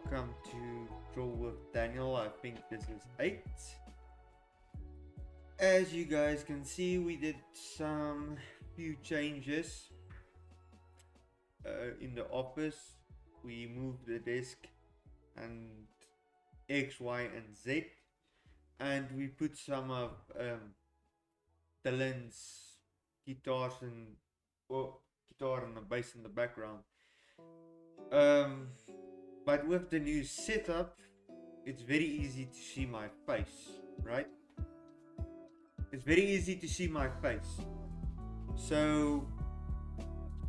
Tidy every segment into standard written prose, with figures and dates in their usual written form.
welcome to Draw with Daniel. I think this is 8. As you guys can see, we did some few changes in the office. We moved the desk and X, Y, and Z, and we put some of Dylan's guitars and guitar and the bass in the background. But with the new setup, it's very easy to see my face, right? It's very easy to see my face. So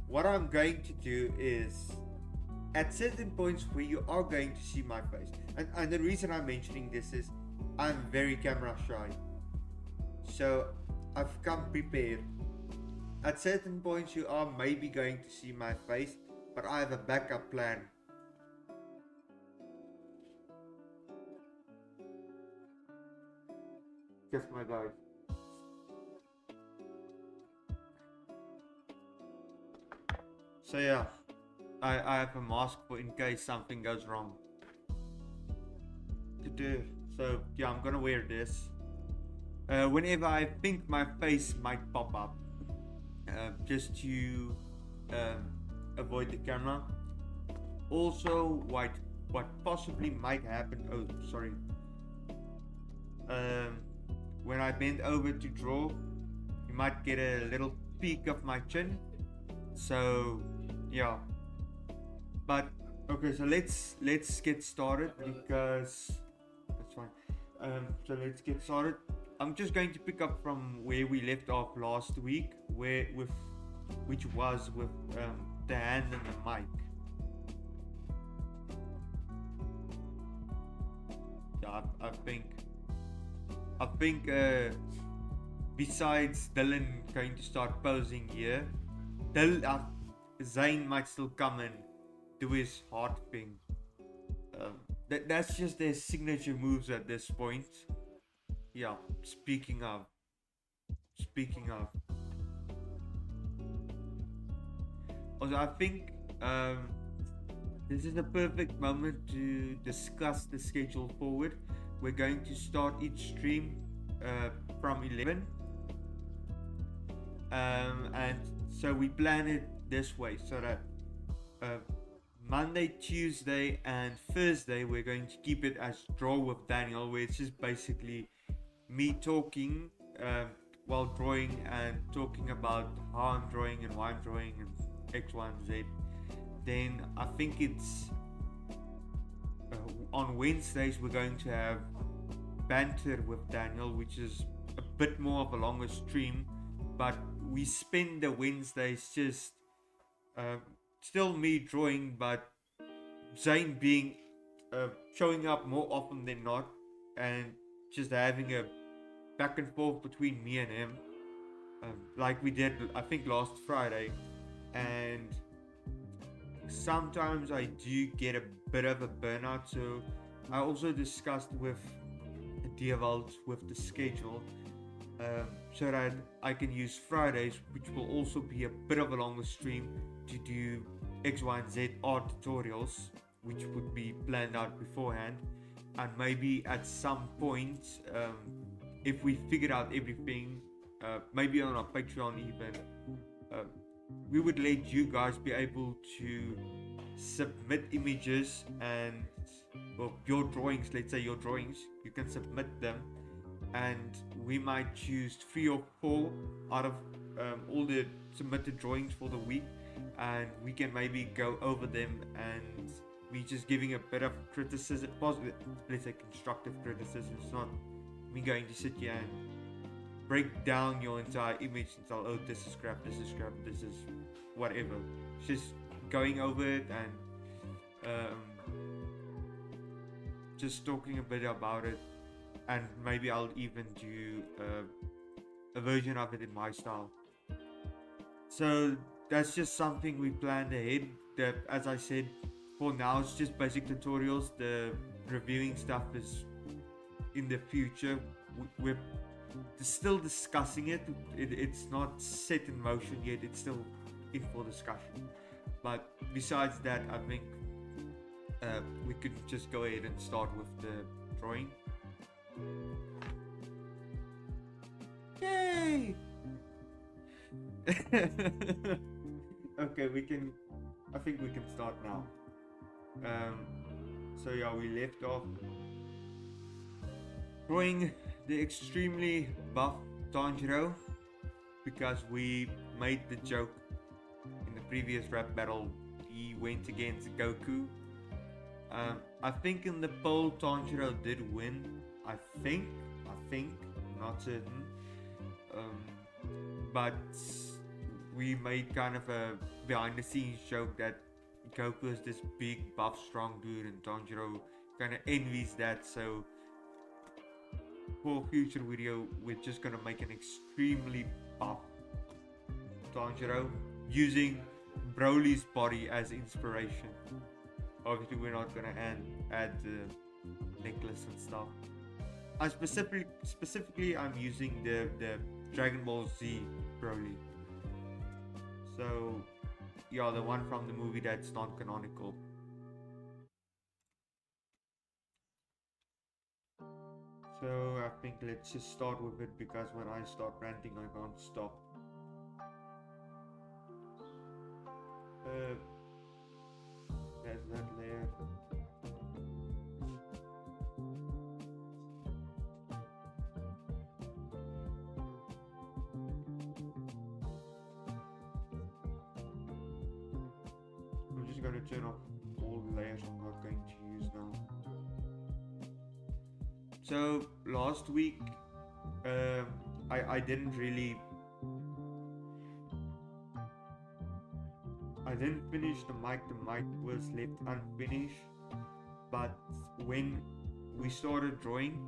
what I'm going to do is, at certain points where you are going to see my face, and the reason I'm mentioning this is I'm very camera shy, so I've come prepared. At certain points you are maybe going to see my face, but I have a backup plan. Just my guys. So yeah, I have a mask for in case something goes wrong. So yeah, I'm gonna wear this whenever I think my face might pop up, just to avoid the camera. Also, what possibly might happen, oh sorry, when I bend over to draw, you might get a little peek of my chin. So yeah, but okay, so let's get started, because that's fine. So let's get started. I'm just going to pick up from where we left off last week, which was with the hand and the mic. Yeah, I think besides Dylan going to start posing here, Zane might still come and do his heart thing. That's just their signature moves at this point. Yeah, speaking of, also I think this is the perfect moment to discuss the schedule forward. We're going to start each stream from 11, and so we plan it this way, so that Monday, Tuesday, and Thursday we're going to keep it as Draw with Daniel, where it's just basically me talking while drawing and talking about how I'm drawing and why I'm drawing and X, Y, and Z. Then I think it's on Wednesdays we're going to have banter with Daniel, which is a bit more of a longer stream, but we spend the Wednesdays just still me drawing, but Zane being showing up more often than not, and just having a back and forth between me and him, like we did I think last Friday. And sometimes I do get a bit of a burnout, so I also discussed with Daniël with the schedule, so that I can use Fridays, which will also be a bit of a longer stream, to do X, Y, and Z art tutorials, which would be planned out beforehand. And maybe at some point, if we figured out everything, maybe on our Patreon even, we would let you guys be able to submit images and, well, your drawings, let's say your drawings, you can submit them, and we might choose 3 or 4 out of all the submitted drawings for the week, and we can maybe go over them, and we just giving a bit of criticism, positive, let's say constructive criticism. It's not me going to sit here and break down your entire image and tell, oh, this is crap, this is crap, this is whatever. It's just going over it and just talking a bit about it, and maybe I'll even do a version of it in my style. So that's just something we planned ahead. That, as I said, for now it's just basic tutorials. The reviewing stuff is in the future. We're still discussing it. It's not set in motion yet. It's still in for discussion. But besides that, I think we could just go ahead and start with the drawing. Yay! Okay, I think we can start now. So yeah, we left off drawing the extremely buff Tanjiro because we made the joke in the previous rap battle. He went against Goku. I think in the poll Tanjiro did win. I think, not certain. But we made kind of a behind the scenes joke that Goku is this big, buff, strong dude, and Tanjiro kind of envies that. So for future video, we're just gonna make an extremely buff Tanjiro using Broly's body as inspiration. Obviously, we're not gonna add the necklace and stuff. I specifically, I'm using the Dragon Ball Z Broly. So yeah, the one from the movie that's not canonical. So I think let's just start with it because when I start ranting, I can't stop. There's that layer. I'm just going to turn off all the layers I'm not going to use now. So last week, I didn't finish the mic. The mic was left unfinished. But when we started drawing,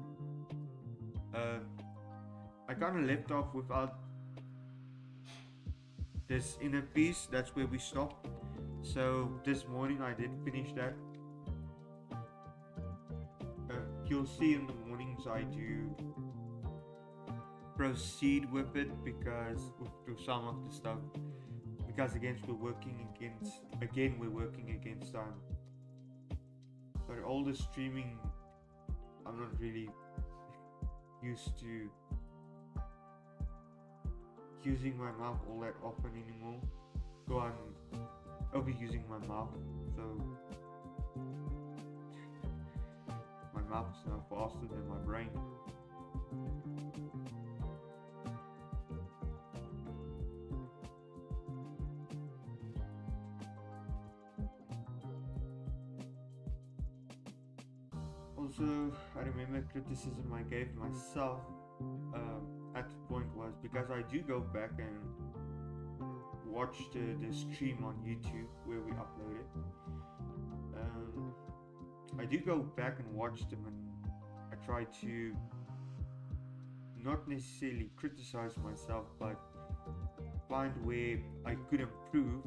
I kind of left off without this inner piece. That's where we stopped. So this morning I did finish that. You'll see in the mornings I do proceed with it because through some of the stuff, because we're working against time. But all the streaming, I'm not really used to using my mouth all that often anymore. So I'm overusing my mouth. So my mouth is now faster than my brain. Also, I remember criticism I gave myself at the point was because I do go back and watch the stream on YouTube where we upload it. I do go back and watch them, and I try to not necessarily criticize myself, but find where I could improve.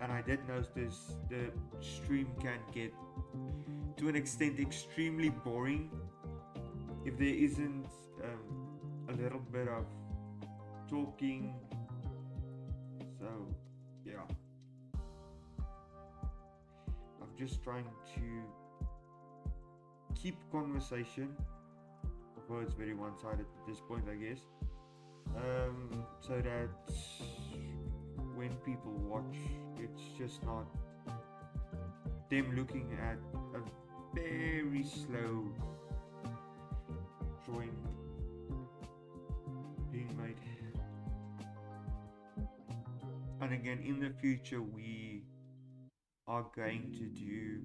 And I did notice the stream can get, to an extent, extremely boring if there isn't a little bit of talking. So yeah, I'm just trying to keep conversation, although it's very one-sided at this point, I guess, so that when people watch, it's just not them looking at a very slow drawing being made. And again, in the future we are going to do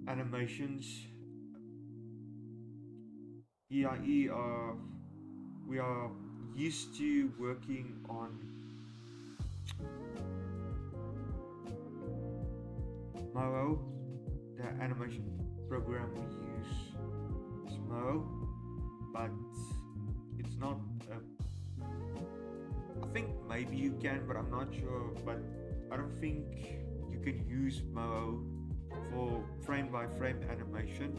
animations. E.I.E. we are used to working on Moho. The animation program we use is Moho, but it's not I think maybe you can, but I'm not sure. But I don't think you can use Moho for frame by frame animation.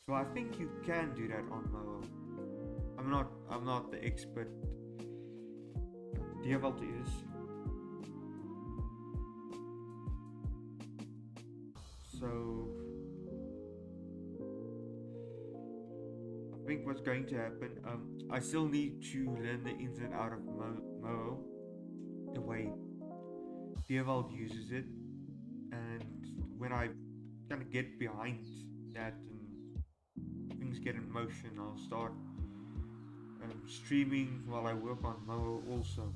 So I think you can do that on Moho. I'm not the expert. Daniël is. So I think what's going to happen, I still need to learn the ins and out of Mo, the way Dewald uses it, and when I kind of get behind that and things get in motion, I'll start streaming while I work on Mo also,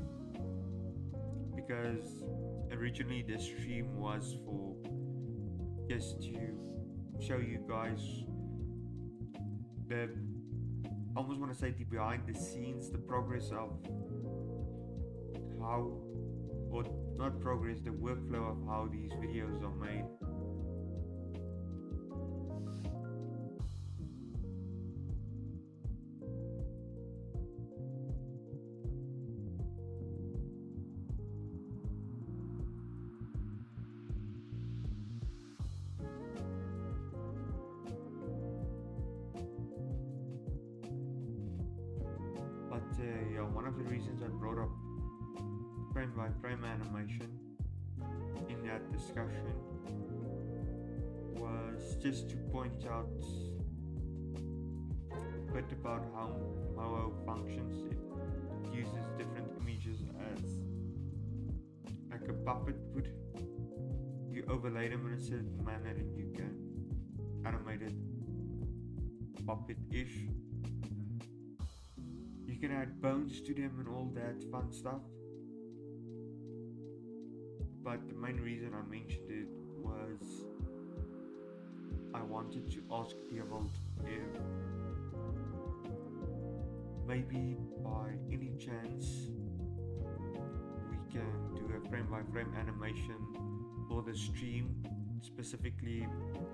because originally the stream was for just to show you guys the, I almost want to say, the behind the scenes, the progress of how, or not progress, the workflow of how these videos are made. But yeah, one of the reasons I brought up frame by frame animation in that discussion was just to point out a bit about how Moho functions. It uses different images as like a puppet would. You overlay them in a certain manner and you can animate it puppet-ish. You can add bones to them and all that fun stuff. But the main reason I mentioned it was I wanted to ask Dewald if maybe by any chance we can do a frame by frame animation for the stream, specifically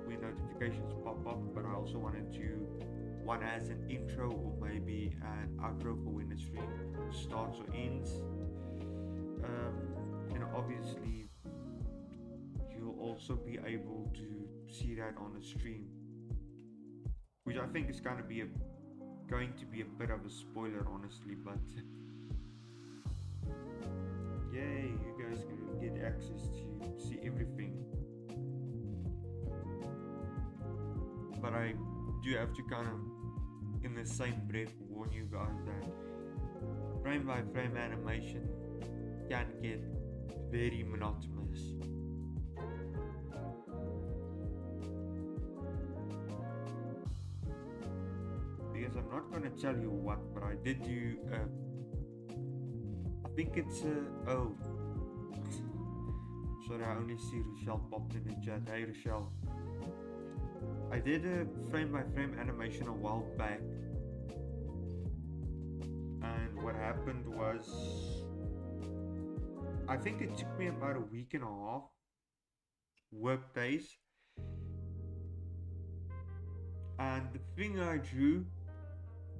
when notifications pop up, but I also wanted to one as an intro or maybe an outro for when the stream starts or ends. And obviously you'll also be able to see that on the stream, which I think is going to be a bit of a spoiler, honestly, but yay, you guys can get access to see everything. But I do have to kind of, in the same breath, warn you guys that frame by frame animation can get very monotonous. Because I'm not going to tell you what, but I did do I think it's oh sorry, I only see Rochelle popped in the chat. Hey Rochelle, I did a frame by frame animation a while back, and what happened was I think it took me about a week and a half work days, and the thing I drew,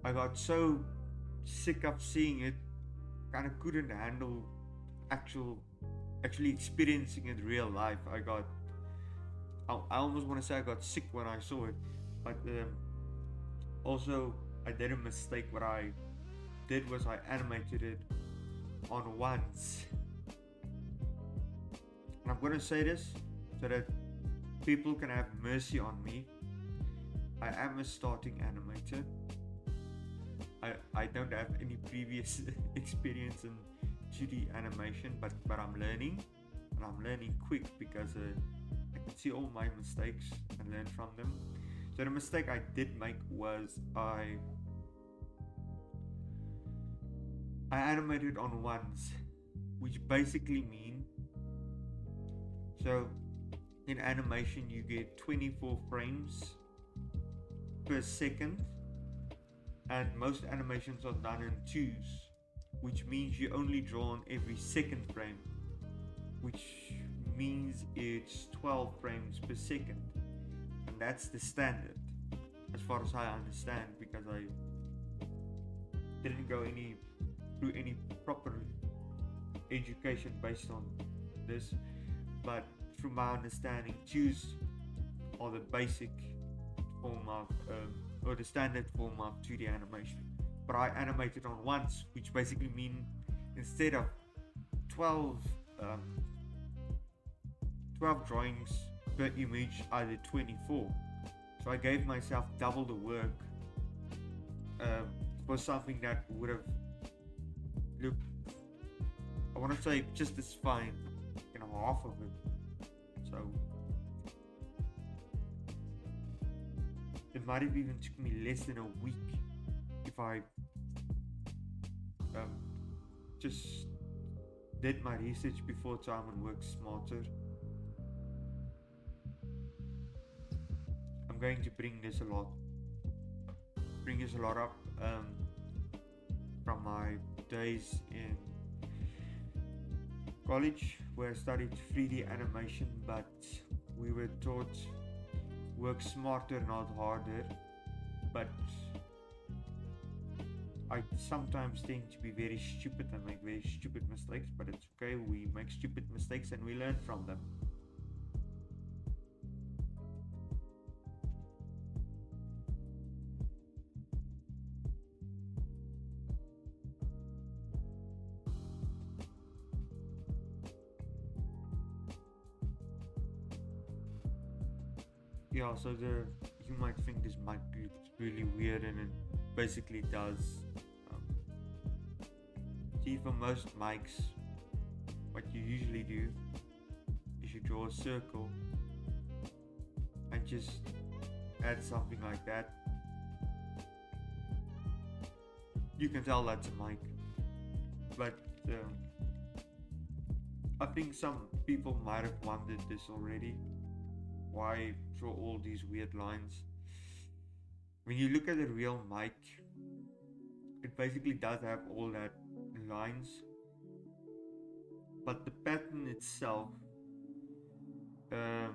I got so sick of seeing it, kind of couldn't handle actually experiencing it real life. I almost want to say I got sick when I saw it, but also I did a mistake. What I did was I animated it on once, and I'm going to say this so that people can have mercy on me. I am a starting animator. I don't have any previous experience in 2D animation, but I'm learning, and I'm learning quick because I can see all my mistakes and learn from them. So the mistake I did make was I animated on ones, which basically mean, so in animation you get 24 frames per second, and most animations are done in twos, which means you only draw on every second frame, which means it's 12 frames per second, and that's the standard as far as I understand, because I didn't go through any proper education based on this, but from my understanding, twos are the basic form of or the standard form of 2D animation. But I animated on ones, which basically mean instead of 12 drawings per image I did 24. So I gave myself double the work for something that would have looked, I want to say, just as fine in half of it. So it might have even took me less than a week if I just did my research before time and worked smarter. I'm going to bring this a lot up from my days in college where I studied 3D animation, but we were taught work smarter, not harder. But I sometimes tend to be very stupid and make very stupid mistakes, but it's okay. We make stupid mistakes and we learn from them. Yeah, so you might think this might be really weird, and it basically does. See, for most mics, what you usually do is you draw a circle and just add something like that. You can tell that's a mic, but I think some people might have wondered this already. Why draw all these weird lines? When you look at a real mic, it basically does have all that lines, but the pattern itself, I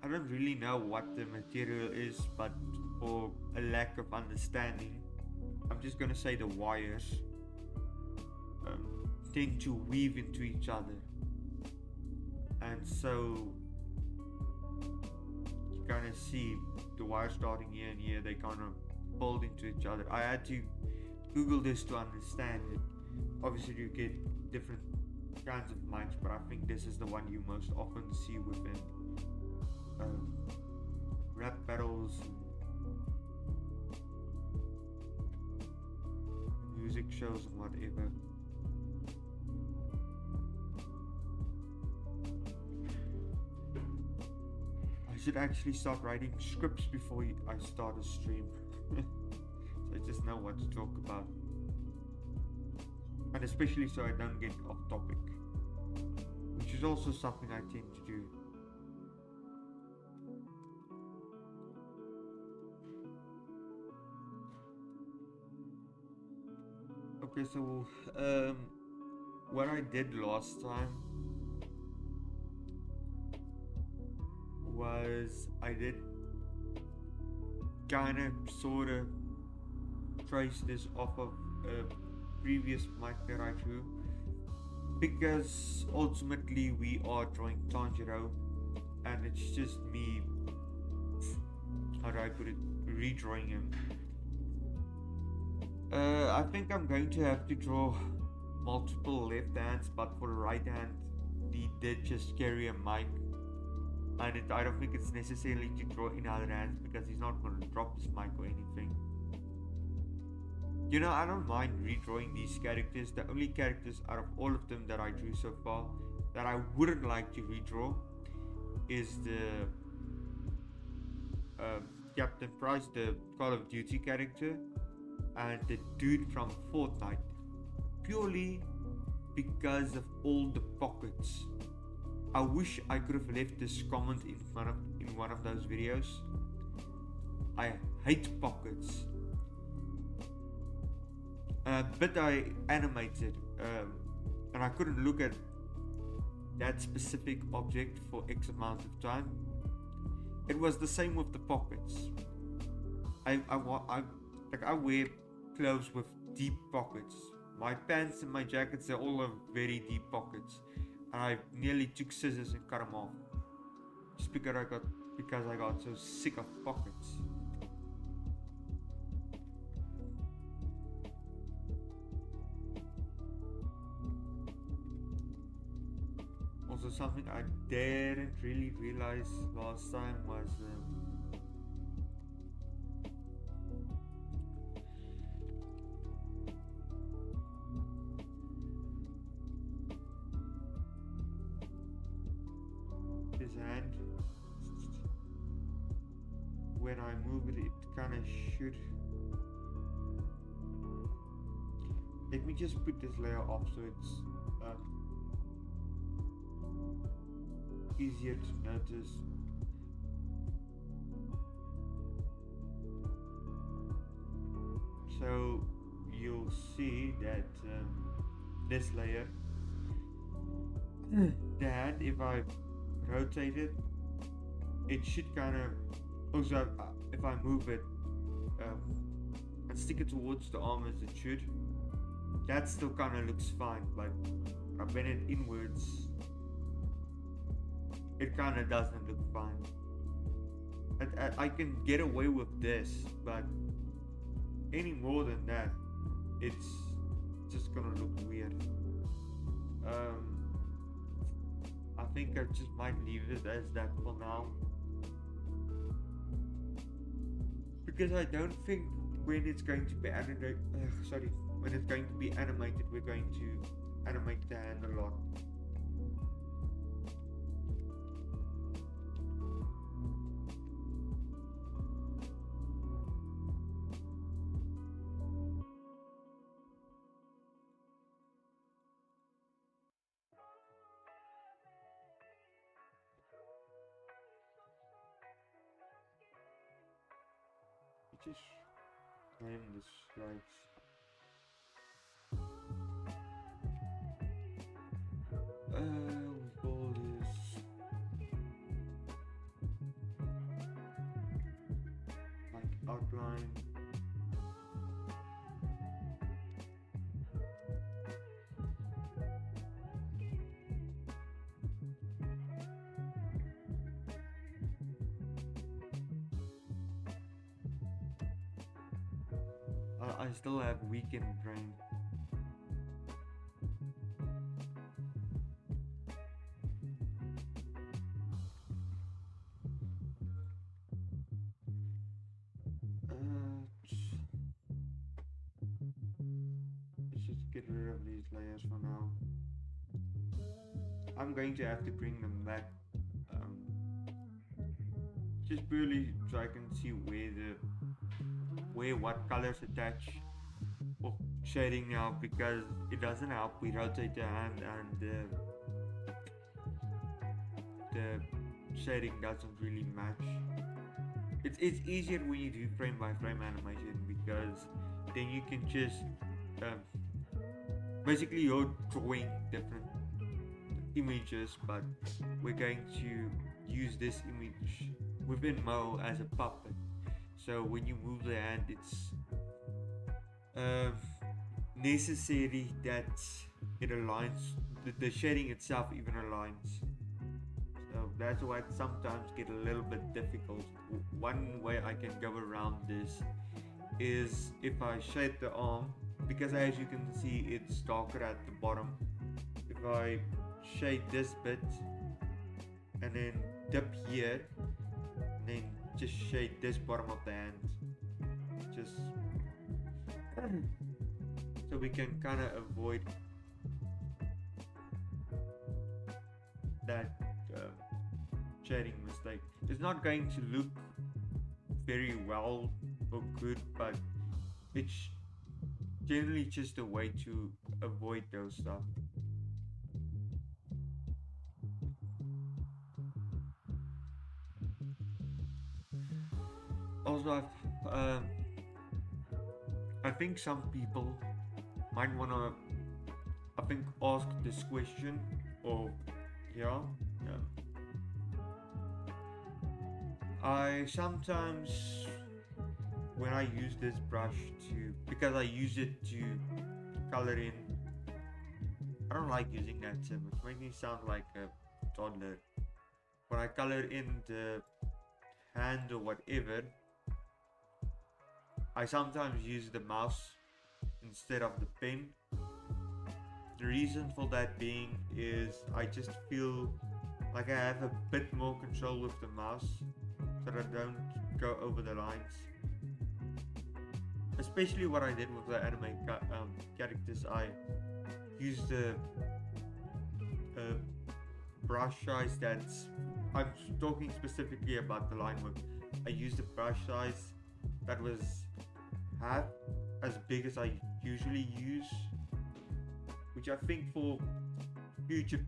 don't really know what the material is, but for a lack of understanding, I'm just gonna say the wires tend to weave into each other, and so you kind of see the wires starting here and here, they kind of fold into each other. I had to Google this to understand it. Obviously you get different kinds of mics, but I think this is the one you most often see within rap battles, music shows and whatever. I should actually start writing scripts before I start a stream. So I just know what to talk about, and especially so I don't get off topic, which is also something I tend to do. Okay, so what I did last time was I did kind of sort of trace this off of a previous mic that I drew, because ultimately we are drawing Tanjiro and it's just me, how do I put it, redrawing him. I think I'm going to have to draw multiple left hands, but for the right hand he did just carry a mic, and I don't think it's necessarily to draw in other hands because he's not going to drop his mic or anything. You know, I don't mind redrawing these characters. The only characters out of all of them that I drew so far that I wouldn't like to redraw is the Captain Price, the Call of Duty character, and the dude from Fortnite, purely because of all the pockets. I wish I could have left this comment in one of those videos. I hate pockets. But I animated, and I couldn't look at that specific object for X amount of time. It was the same with the pockets. I wear clothes with deep pockets. My pants and my jackets, they all have very deep pockets. And I nearly took scissors and cut them off, just because I got so sick of pockets. Also, something I didn't really realize last time was his hand. When I move it, it kind of should. Let me just put this layer off so it's easier to notice. So you'll see that this layer, the hand, if I rotate it, it should kind of also, if I move it and stick it towards the arm as it should, that still kind of looks fine, but I bend it inwards, it kind of doesn't look fine. I can get away with this, but any more than that, it's just gonna look weird. I think I just might leave it as that for now, because I don't think when it's going to be animated, when it's going to be animated, we're going to animate the hand a lot. Just name this right. We call this like outline. I still have weekend brain. Let's just get rid of these layers for now. I'm going to have to bring them back, just purely so I can see where what colors attach or shading now, because it doesn't help we rotate the hand and the shading doesn't really match. It's easier when you do frame by frame animation, because then you can just basically you're drawing different images, but we're going to use this image within Mo as a puppet. So when you move the hand, it's necessary that it aligns, the shading itself even aligns. So that's why it sometimes get a little bit difficult. One way I can go around this is if I shade the arm, because as you can see it's darker at the bottom. If I shade this bit and then dip here and then just shade this bottom of the hand, just so we can kind of avoid that shading mistake. It's not going to look very well or good, but it's generally just a way to avoid those stuff. Also, I think some people might want to, ask this question, or yeah. I sometimes, when I use this brush because I use it to color in, I don't like using that so much, it makes me sound like a toddler. When I color in the hand or whatever, I sometimes use the mouse instead of the pen, The reason for that being is I just feel like I have a bit more control with the mouse, so that I don't go over the lines. Especially what I did with the anime characters, I used the brush size that's, I'm talking specifically about the line work. I used a brush size that was half as big as I usually use, which I think for future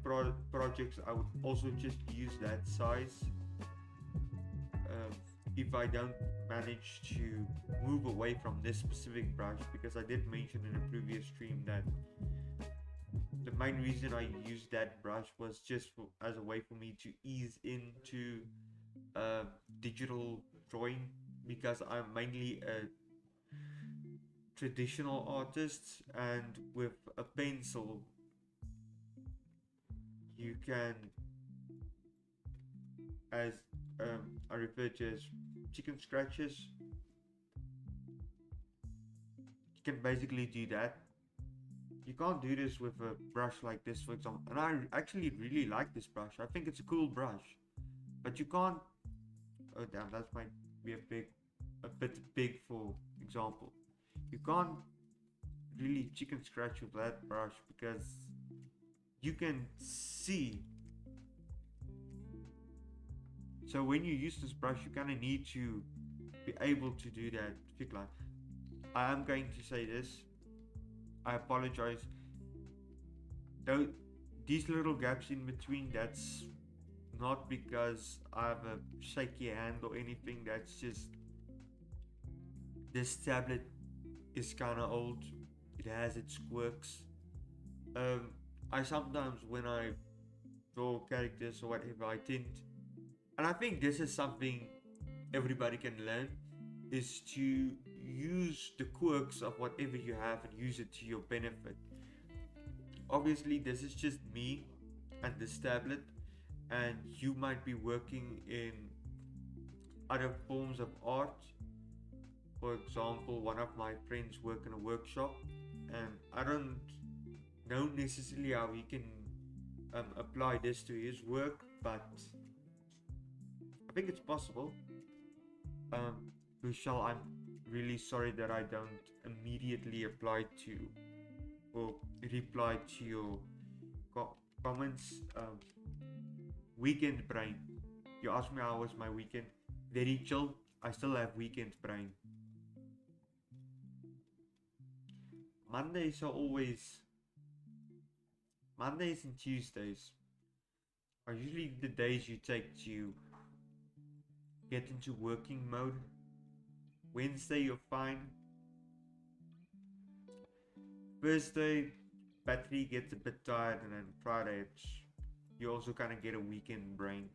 projects I would also just use that size if I don't manage to move away from this specific brush, because I did mention in a previous stream that the main reason I used that brush was just as a way for me to ease into digital drawing, because I'm mainly a traditional artist, and with a pencil you can, as I refer to as chicken scratches, you can basically do that. You can't do this with a brush like this, for example, and I actually really like this brush. I think it's a cool brush, but you can't, oh damn, that might be a bit big for example. You can't really chicken scratch with that brush because you can see. So when you use this brush, you kind of need to be able to do that thick line. I am going to say this, I apologize, though these little gaps in between, that's not because I have a shaky hand or anything. That's just, this tablet is kind of old, it has its quirks. I sometimes, when I draw characters or whatever, I tend, and I think this is something everybody can learn, is to use the quirks of whatever you have and use it to your benefit. Obviously this is just me and this tablet, and you might be working in other forms of art. For example, one of my friends work in a workshop, and I don't know necessarily how he can apply this to his work, but I think it's possible. Michelle, I'm really sorry that I don't immediately apply to or reply to your comments. Weekend brain. You asked me how was my weekend. Very chill. I still have weekend brain. Mondays and Tuesdays are usually the days you take to get into working mode. Wednesday you're fine. Thursday battery gets a bit tired, and then Friday you also kind of get a weekend brain.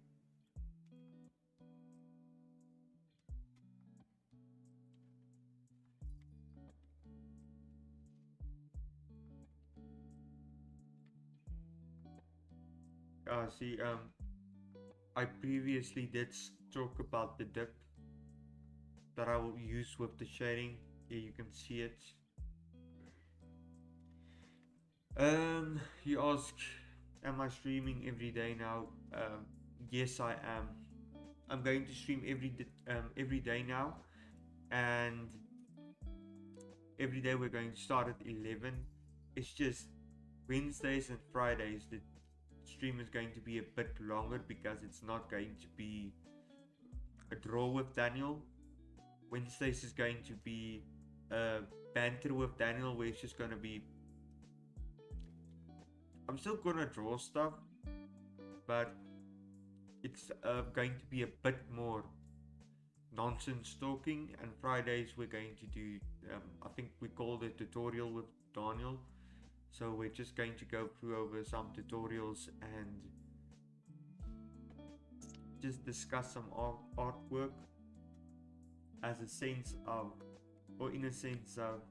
See, I previously did talk about the dip that I will use with the shading. Here you can see it. You ask, am I streaming every day now? Yes, I am. I'm going to stream every day now, and every day we're going to start at 11. It's just Wednesdays and Fridays the stream is going to be a bit longer, because it's not going to be a draw with Daniel. Wednesdays is going to be a banter with Daniel, where it's just going to be, I'm still gonna draw stuff, but it's going to be a bit more nonsense talking. And Fridays we're going to do, I think we called it tutorial with Daniel. So we're just going to go through over some tutorials and just discuss some artwork as a sense of, or in a sense of,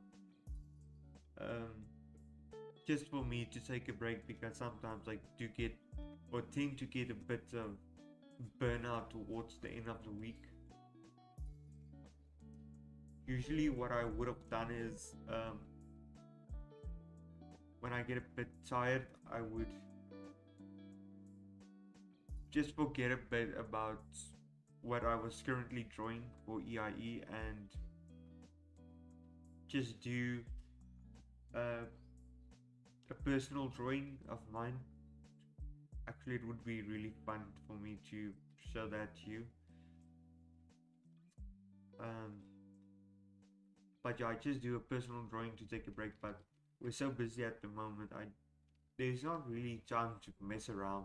just for me to take a break, because sometimes I do get, or tend to get, a bit of burnout towards the end of the week. Usually what I would have done is when I get a bit tired, I would just forget a bit about what I was currently drawing for EIE and just do a personal drawing of mine. Actually, it would be really fun for me to show that to you. But yeah, I just do a personal drawing to take a break, but we're so busy at the moment, there's not really time to mess around.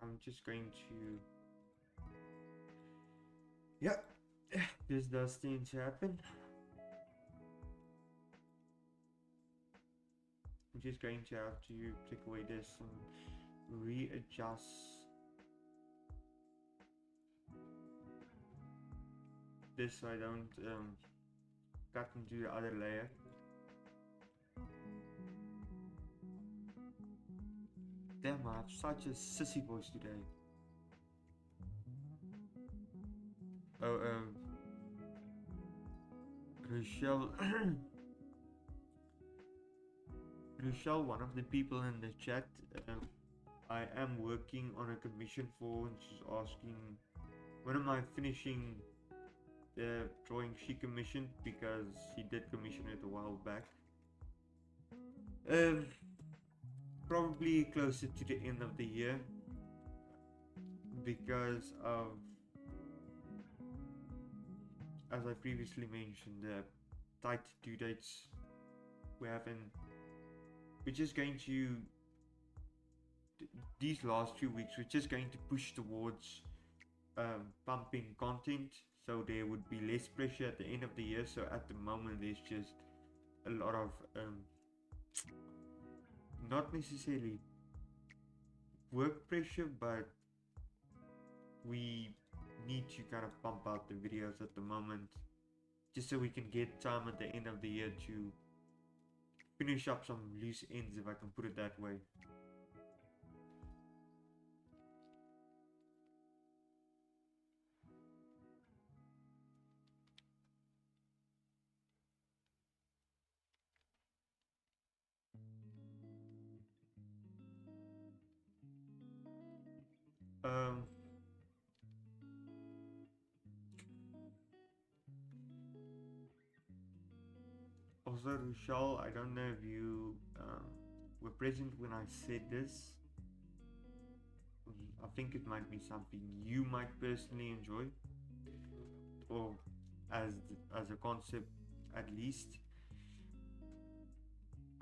I'm just going to, yeah, this does tend to happen. I'm just going to have to take away this and readjust this so I don't cut into the other layer. Damn, I have such a sissy voice today. Oh, Rochelle, Rochelle, one of the people in the chat, I am working on a commission for, and she's asking when am I finishing the drawing she commissioned, because she did commission it a while back. Probably closer to the end of the year, because of, as I previously mentioned, the tight due dates we have in. We're just going to, these last few weeks, we're just going to push towards pumping content, so there would be less pressure at the end of the year. So at the moment there's just a lot of not necessarily work pressure, but we need to kind of pump out the videos at the moment, just so we can get time at the end of the year to finish up some loose ends, if I can put it that way. Also, Rochelle, I don't know if you were present when I said this. I think it might be something you might personally enjoy, or as a concept at least.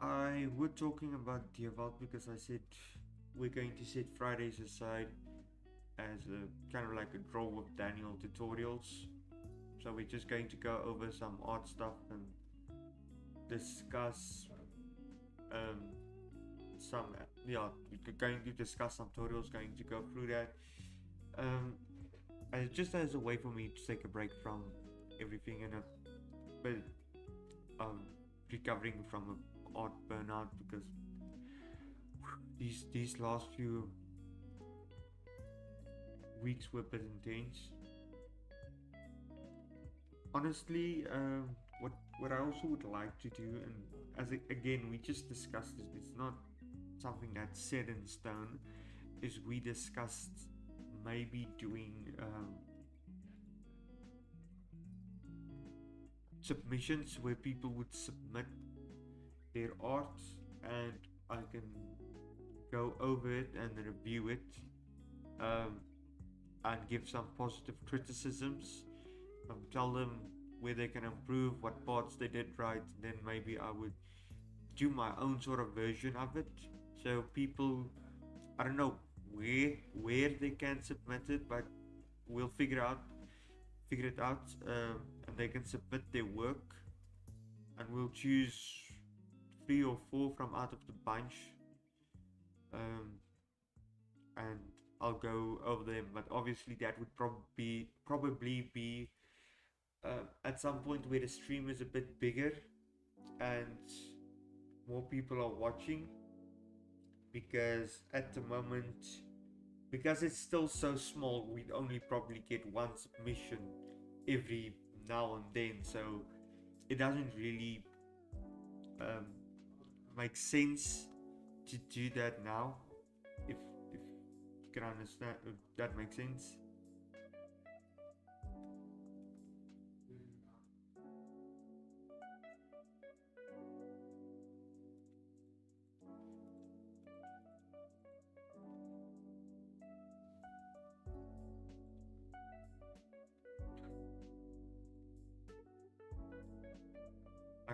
I were talking about Dieval because I said we're going to set Fridays aside as a kind of like a draw with Daniel tutorials. So we're just going to go over some art stuff and discuss some, yeah, we're going to discuss some tutorials, going to go through that. Just as a way for me to take a break from everything and a bit recovering from a art burnout, because these last few weeks were a bit intense. Honestly, what I also would like to do, and again we just discussed this, it's not something that's set in stone, is we discussed maybe doing submissions where people would submit their art and I can go over it and review it, and give some positive criticisms, tell them where they can improve, what parts they did right, and then maybe I would do my own sort of version of it. So people, I don't know where they can submit it, but we'll figure it out, and they can submit their work, and we'll choose 3 or 4 from out of the bunch, and I'll go over them, but obviously that would probably be at some point where the stream is a bit bigger and more people are watching, because at the moment, because it's still so small, we'd only probably get one submission every now and then, so it doesn't really make sense to do that now, if you can understand, if that makes sense.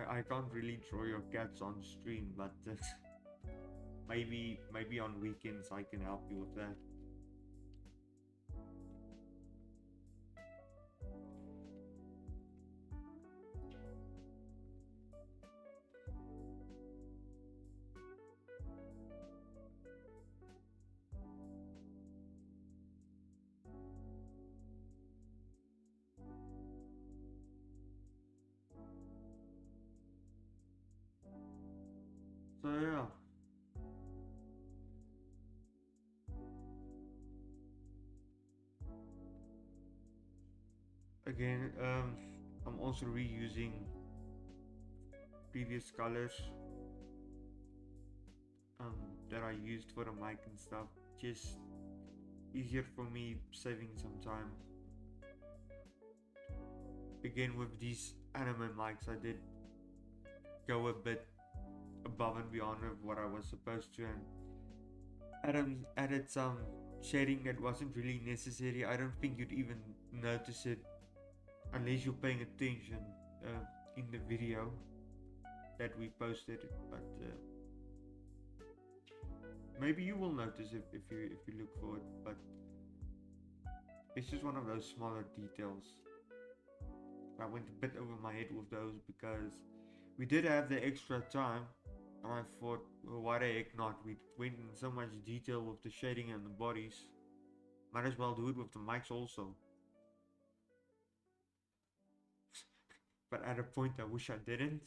I can't really draw your cats on stream, but maybe on weekends I can help you with that. So yeah. Again, I'm also reusing previous colors that I used for the mic and stuff. Just easier for me, saving some time. Again, with these anime mics, I did go a bit above and beyond of what I was supposed to, and Adam added some shading that wasn't really necessary. I don't think you'd even notice it unless you're paying attention in the video that we posted, but maybe you will notice if you look for it, but it's just one of those smaller details. I went a bit over my head with those because we did have the extra time, and I thought, well, why the heck not? We went in so much detail with the shading and the bodies, might as well do it with the mics also. But at a point I wish I didn't.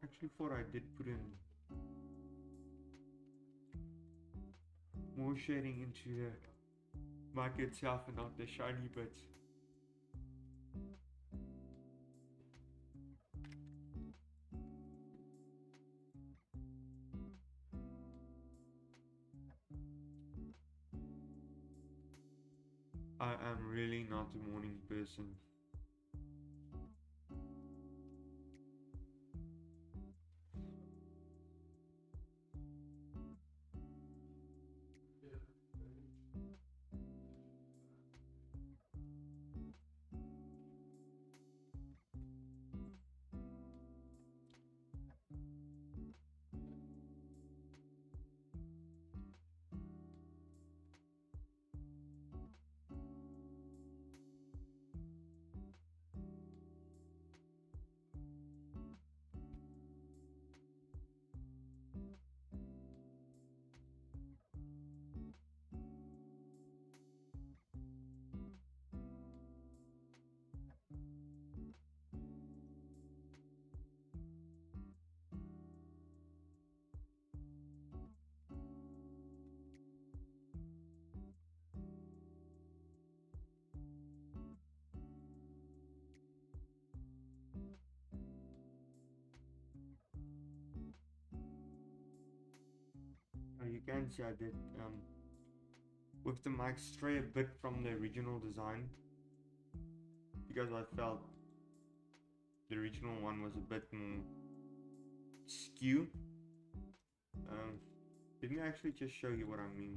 Actually thought I did put in more shading into the mic itself and not the shiny bits. I am really not a morning person. You can see I did with the mic stray a bit from the original design because I felt the original one was a bit more skew. Let me actually just show you what I mean.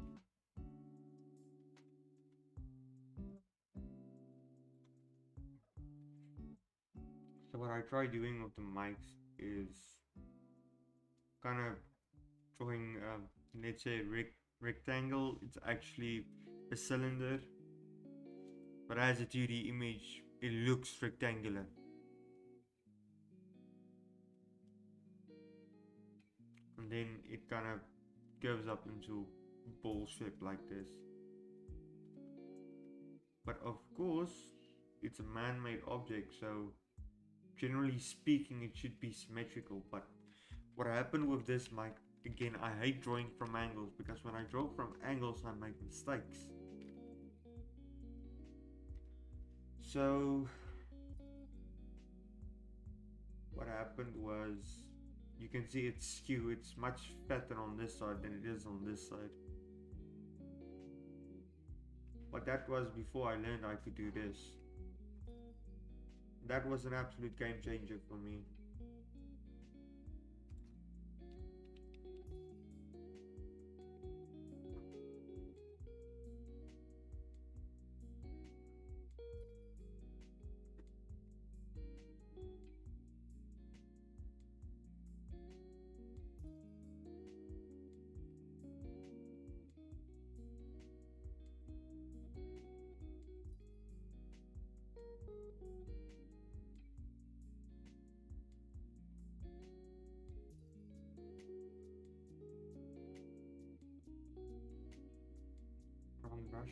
So what I try doing with the mics is kind of drawing, let's say, rectangle. It's actually a cylinder, but as a 2D image, it looks rectangular. And then it kind of goes up into ball shape like this. But of course, it's a man-made object, so generally speaking, it should be symmetrical. But what happened with this mic, again, I hate drawing from angles, because when I draw from angles, I make mistakes. So what happened was, you can see it's skew. It's much fatter on this side than it is on this side. But that was before I learned I could do this. That was an absolute game changer for me. Wrong brush.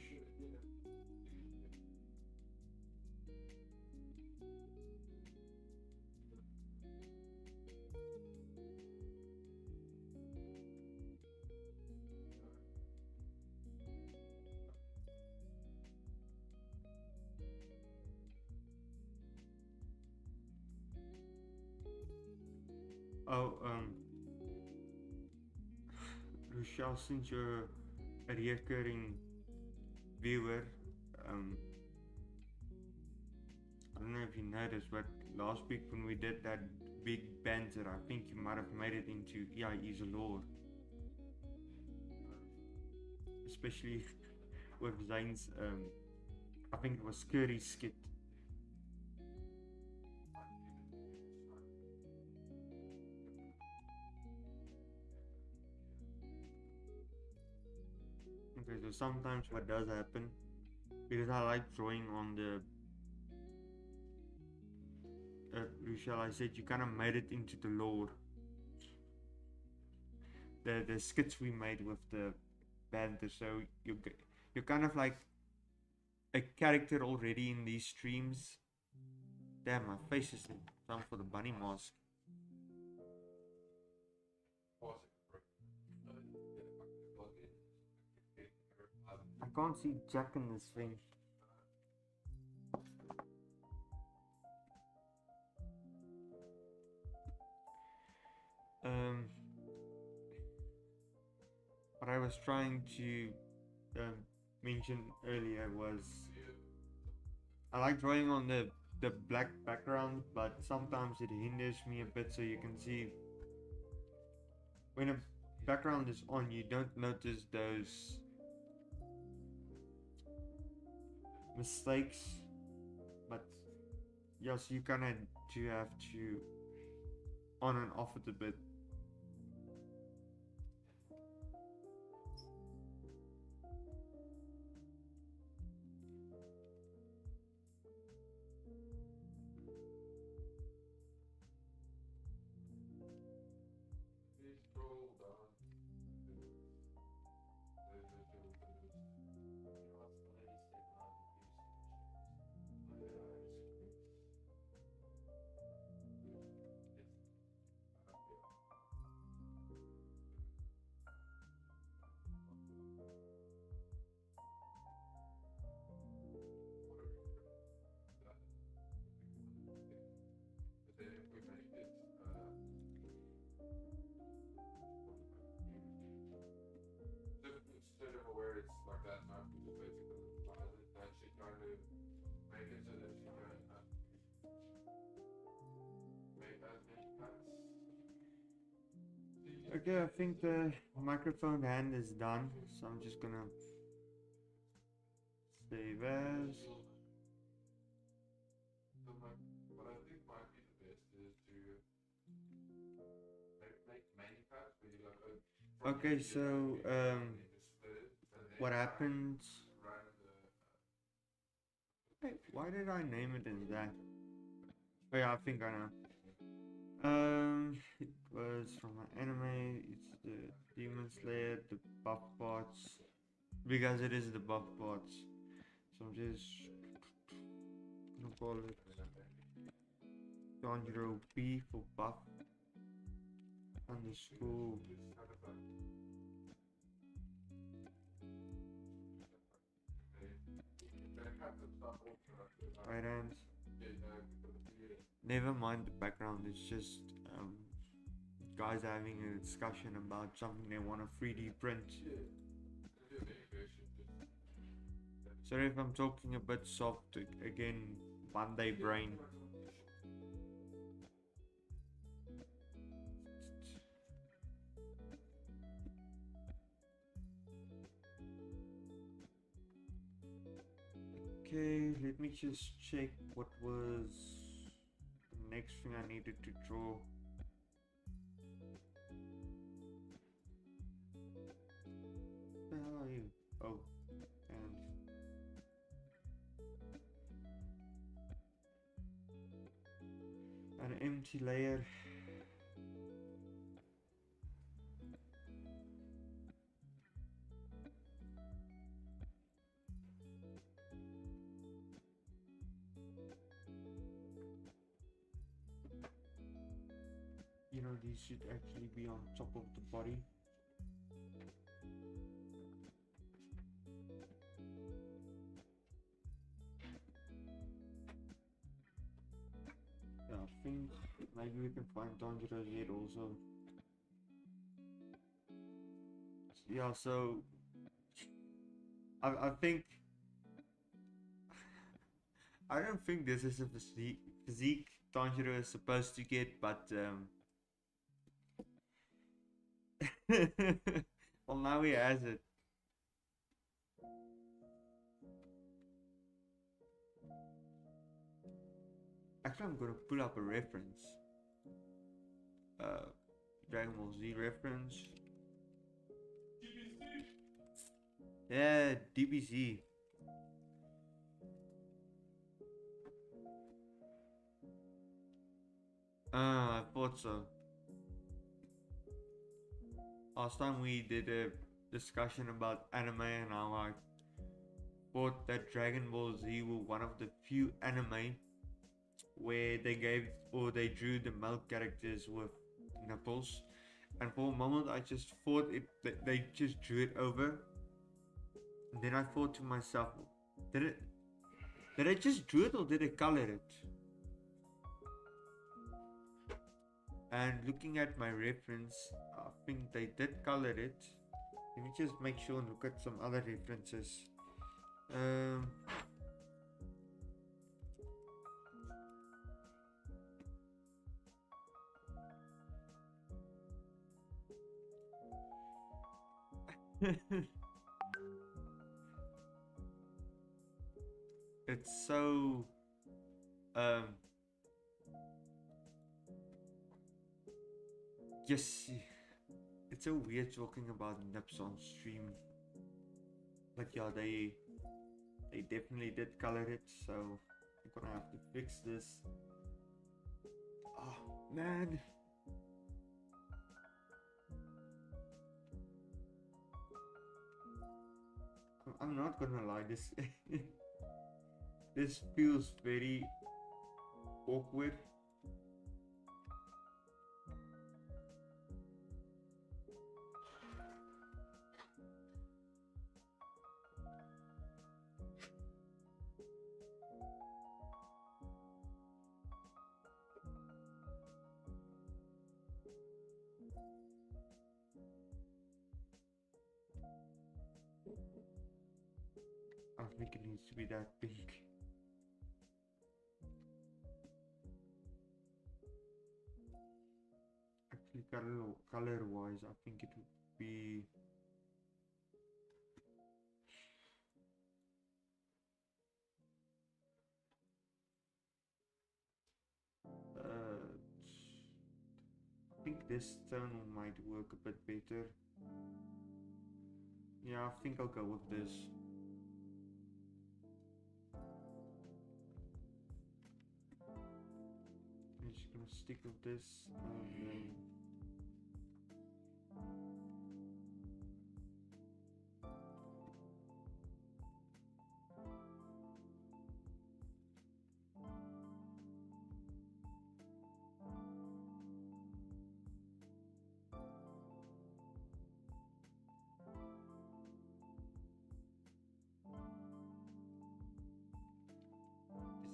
Oh, Rochelle, since you're a recurring viewer, I don't know if you noticed, but last week when we did that big banter, I think you might have made it into E.I.E lore. Especially with Zane's, I think it was Curry's skit. Okay, so sometimes what does happen, because I like drawing on the Rochelle, I said you kind of made it into the lore. The skits we made with the banter, so you're kind of like a character already in these streams. Damn, my face is time for the bunny mask. I can't see Jack in this thing. What I was trying to mention earlier was, I like drawing on the black background, but sometimes it hinders me a bit. So you can see when a background is on, you don't notice those mistakes, but yes, you kind of do have to on and off it a bit. Okay, I think the microphone hand is done, so I'm just gonna save as. Okay, so what happened? Hey, why did I name it as that? Oh yeah, I think I know. It was from an anime. It's the Demon Slayer, the buff parts, because it is the buff parts. So I'm just gonna call it Tanjiro B for buff underscore. Right hands. Never mind the background. It's just guys having a discussion about something they want to 3D print. Sorry if I'm talking a bit soft. Again, Monday brain. Okay, let me just check what was the next thing I needed to draw. Where the hell are you? Oh, and an empty layer. You know, these should actually be on top of the body. Yeah, I think maybe we can find Tanjiro's head also. Yeah, so I think I don't think this is a physique Tanjiro is supposed to get, but well, now he has it. Actually, I'm gonna pull up a reference. Dragon Ball Z reference. Yeah, DBZ. I thought so. Last time we did a discussion about anime and how I thought that Dragon Ball Z were one of the few anime where they gave or they drew the male characters with nipples, and for a moment I just thought they just drew it over, and then I thought to myself, did I just drew it or did I color it? And looking at my reference, I think they did color it. Let me just make sure and look at some other references. It's so yes, it's so weird talking about nips on stream, but yeah, they definitely did color it, so I'm gonna have to fix this. Oh man. I'm not gonna lie, this this feels very awkward. I think it needs to be that pink. Actually, color wise, I think it would be uh, think this tone might work a bit better. Yeah, I think I'll go with this. I'm just gonna stick with this and then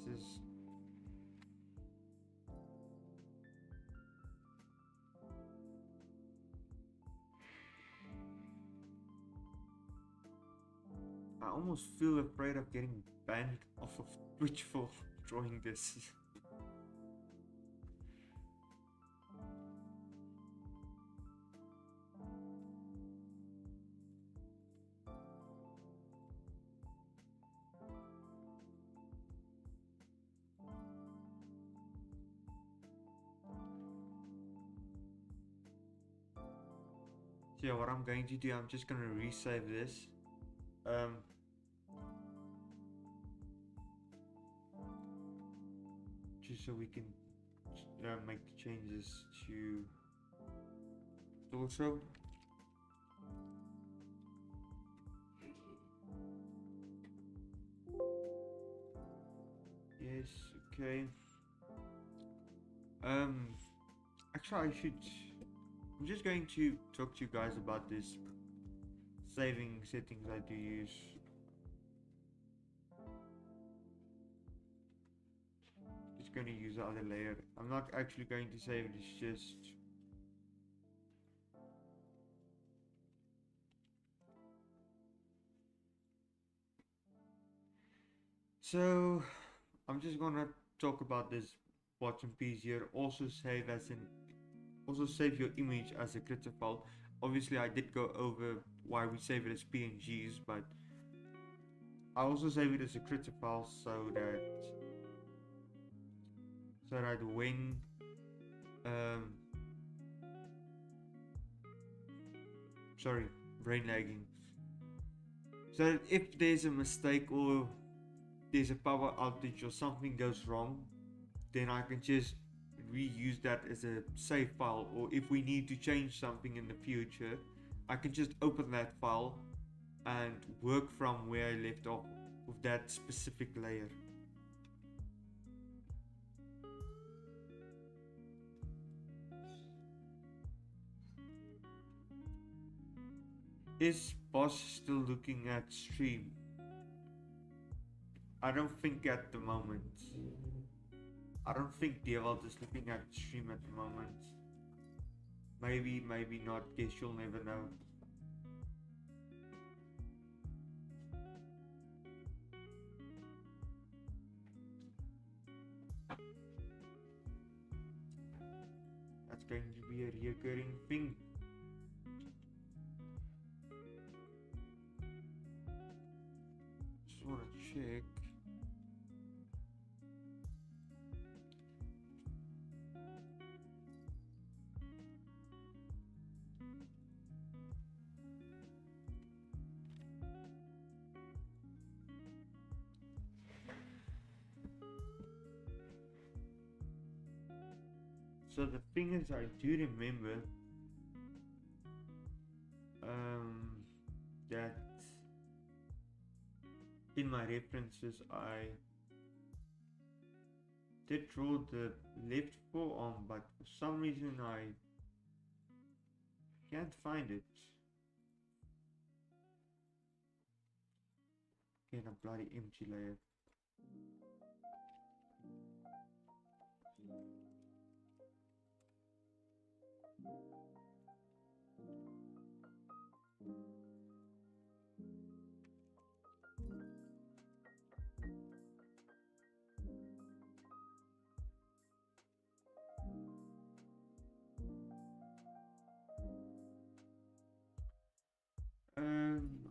this is I almost feel afraid of getting banned off of Twitch for drawing this. So yeah, what I'm going to do, I'm just going to resave this. Just so we can make the changes to torso. Yes, okay. Actually I'm just going to talk to you guys about this saving settings I do use. Just going to use the other layer. I'm not actually going to save it, it's just so I'm just gonna talk about this bottom piece here. Also save your image as a critter file. Obviously I did go over why we save it as PNGs, but I also save it as a critter file so that when sorry, brain lagging. So that if there's a mistake or there's a power outage or something goes wrong, then I can just reuse that as a save file, or if we need to change something in the future, I can just open that file and work from where I left off with that specific layer. Is boss still looking at stream? I don't think at the moment. I don't think Daniël is looking at stream at the moment. Maybe, maybe not. Guess you'll never know. That's going to be a recurring thing. Just want to check. So the thing is, I do remember that in my references I did draw the left forearm, but for some reason I can't find it. Again, a bloody empty layer.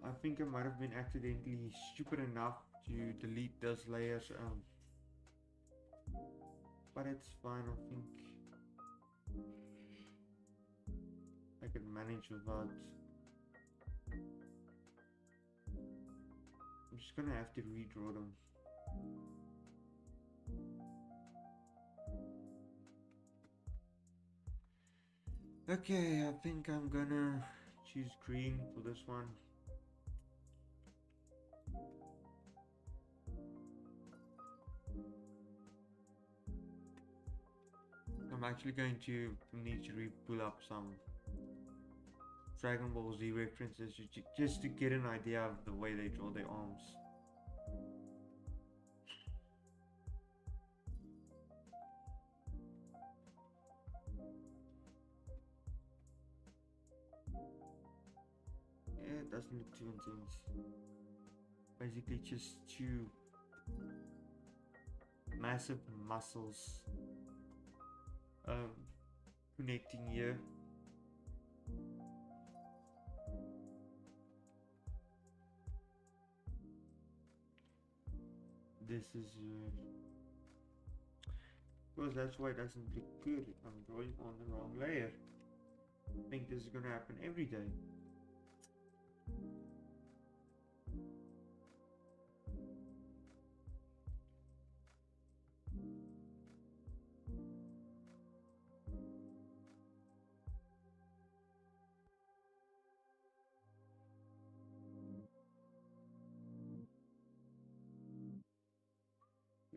I think I might have been accidentally stupid enough to delete those layers, but it's fine, I think. I can manage without. I'm just gonna have to redraw them. Okay, I think I'm gonna choose green for this one. I'm actually going to need to pull up some Dragon Ball Z references just to get an idea of the way they draw their arms. Yeah, it doesn't look too intense. Basically just two massive muscles connecting here. This is because that's why it doesn't look good. I'm drawing on the wrong layer. I think this is gonna happen every day.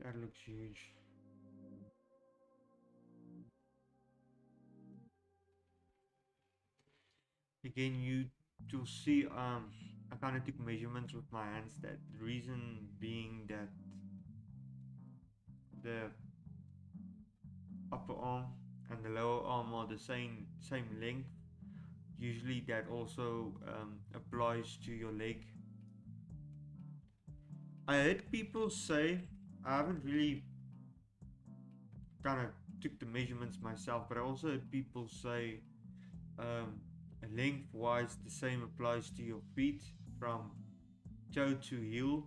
That looks huge. Again, you'll see I kind of took measurements with my hands. That the reason being that the upper arm and the lower arm are the same length. Usually that also applies to your leg. I heard people say, I haven't really kind of took the measurements myself, but I also heard people say lengthwise the same applies to your feet from toe to heel,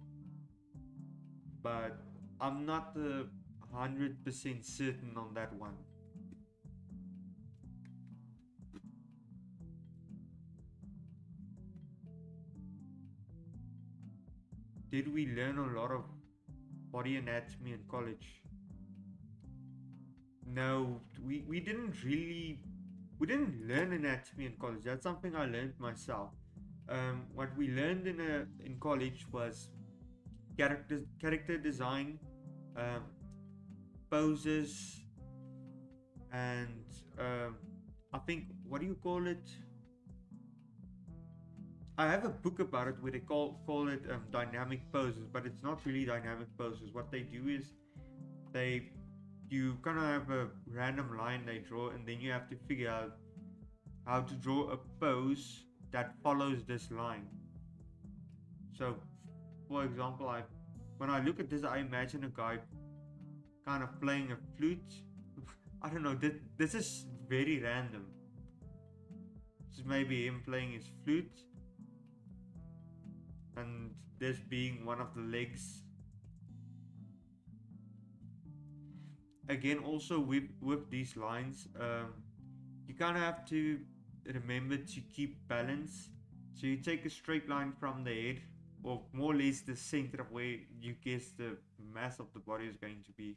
but I'm not 100% certain on that one. Did we learn a lot of body anatomy in college? No, we didn't really. We didn't learn anatomy in college. That's something I learned myself. What we learned in college was character design, um, poses, and I think, what do you call it? I have a book about it where they call it dynamic poses, but it's not really dynamic poses. What they do is you kind of have a random line they draw, and then you have to figure out how to draw a pose that follows this line. So, for example, when I look at this, I imagine a guy kind of playing a flute. I don't know. This is very random. This is maybe him playing his flute, and this being one of the legs. Again, also with these lines, you kind of have to remember to keep balance. So you take a straight line from the head, or more or less the center of where you guess the mass of the body is going to be,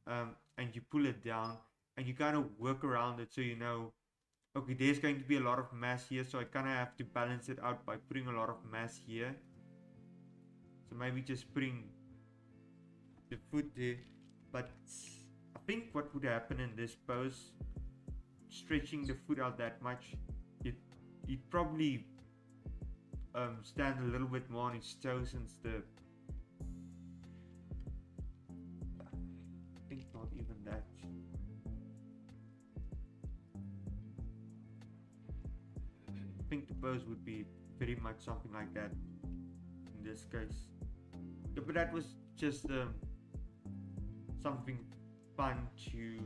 and you pull it down, and you kind of work around it, so you know, okay, there's going to be a lot of mass here, so I kind of have to balance it out by putting a lot of mass here. So maybe just putting the foot there, but I think what would happen in this pose, stretching the foot out that much, you'd probably stand a little bit more on his toes, since I think not even that. I think the pose would be very much something like that in this case. Yeah, but that was just something fun to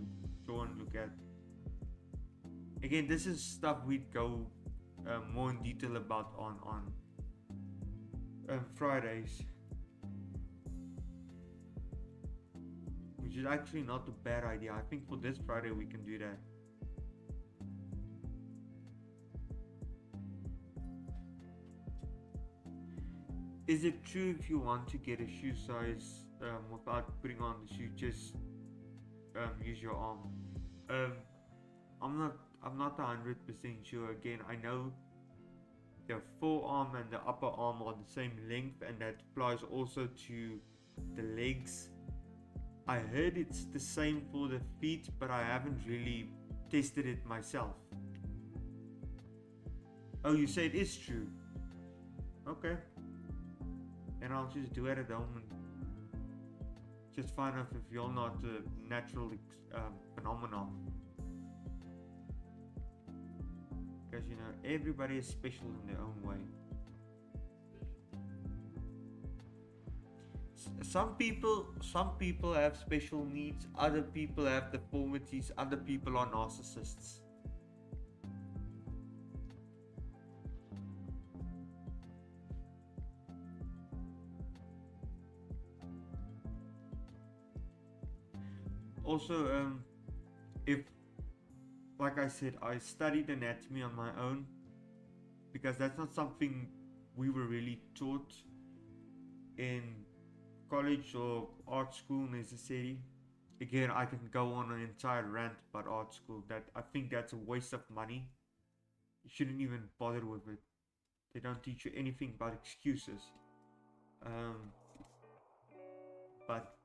go and look at. Again, this is stuff we'd go more in detail about on Fridays, which is actually not a bad idea. I think for this Friday we can do that. is it true if you want to get a shoe size without putting on the shoe, just use your arm? Um, I'm not 100% sure. Again, I know the forearm and the upper arm are the same length, and that applies also to the legs. I heard it's the same for the feet, but I haven't really tested it myself. Oh, you say it is true? Okay. And I'll just do it at home and just find out if you're not a natural phenomenon. Because you know, everybody is special in their own way. Some people have special needs, other people have deformities, other people are narcissists. Also, if, like I said, I studied anatomy on my own because that's not something we were really taught in college or art school necessarily. Again, I can go on an entire rant about art school. That I think that's a waste of money. You shouldn't even bother with it. They don't teach you anything but excuses. But